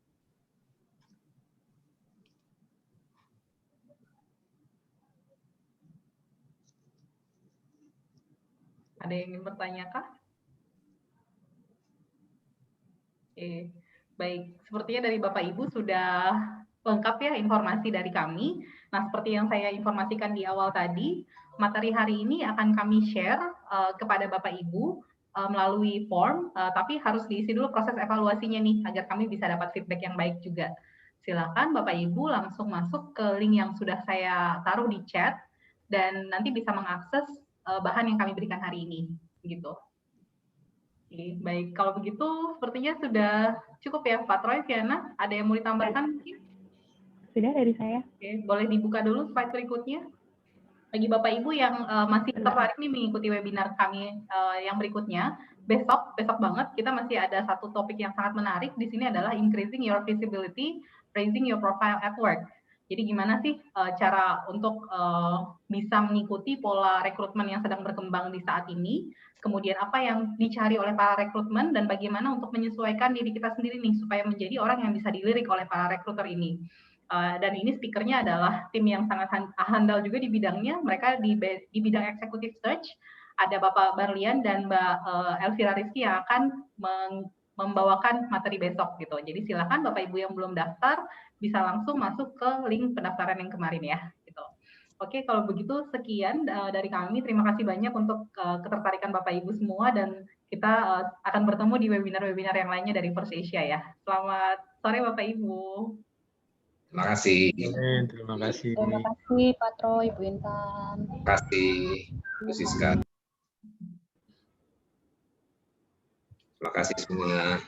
Ada yang ingin bertanya kah? Oke, baik. Sepertinya dari Bapak Ibu sudah lengkap ya informasi dari kami. Nah, seperti yang saya informasikan di awal tadi, materi hari ini akan kami share kepada Bapak Ibu melalui form, tapi harus diisi dulu proses evaluasinya nih, agar kami bisa dapat feedback yang baik juga. Silakan Bapak Ibu langsung masuk ke link yang sudah saya taruh di chat, dan nanti bisa mengakses bahan yang kami berikan hari ini, gitu. Oke, baik. Kalau begitu, sepertinya sudah cukup ya, Pak Troy, Viana. Ada yang mau ditambahkan? Sudah dari saya. Oke, boleh dibuka dulu slide berikutnya. Bagi Bapak Ibu yang masih tertarik nih mengikuti webinar kami yang berikutnya, besok banget kita masih ada satu topik yang sangat menarik. Di sini adalah increasing your visibility, raising your profile at work. Jadi gimana sih cara untuk bisa mengikuti pola rekrutmen yang sedang berkembang di saat ini, kemudian apa yang dicari oleh para rekrutmen, dan bagaimana untuk menyesuaikan diri kita sendiri nih, supaya menjadi orang yang bisa dilirik oleh para rekruter ini. Dan ini speakernya adalah tim yang sangat handal juga di bidangnya, mereka di bidang executive search, ada Bapak Barlian dan Mbak Elvira Rizky yang akan membawakan materi besok gitu. Jadi silakan Bapak Ibu yang belum daftar bisa langsung masuk ke link pendaftaran yang kemarin ya gitu. Oke, kalau begitu sekian dari kami. Terima kasih banyak untuk ketertarikan Bapak Ibu semua, dan kita akan bertemu di webinar-webinar yang lainnya dari First Asia ya. Selamat sore Bapak Ibu. Terima kasih. Terima kasih. Terima kasih Pak Troy, Ibu Intan. Terima kasih, Bu Siska. Terima kasih semua.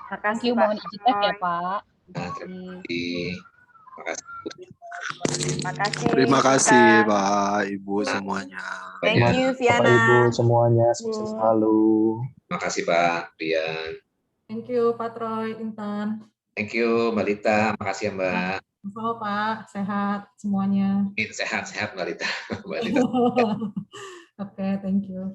Makasih, mohon izin ya Pak. Nah, terima kasih. Terima kasih. Terima kasih Pak Ibu semuanya. Thank you Viana. Bapak Ibu semuanya sukses selalu. Terima kasih Pak Dian. Thank you Pak Troy, Intan. Thank you Mbak Lita. Makasih ya Mbak. Sama Pak, sehat semuanya. Sehat-sehat Mbak Lita. Mbak Lita. Oke, thank you.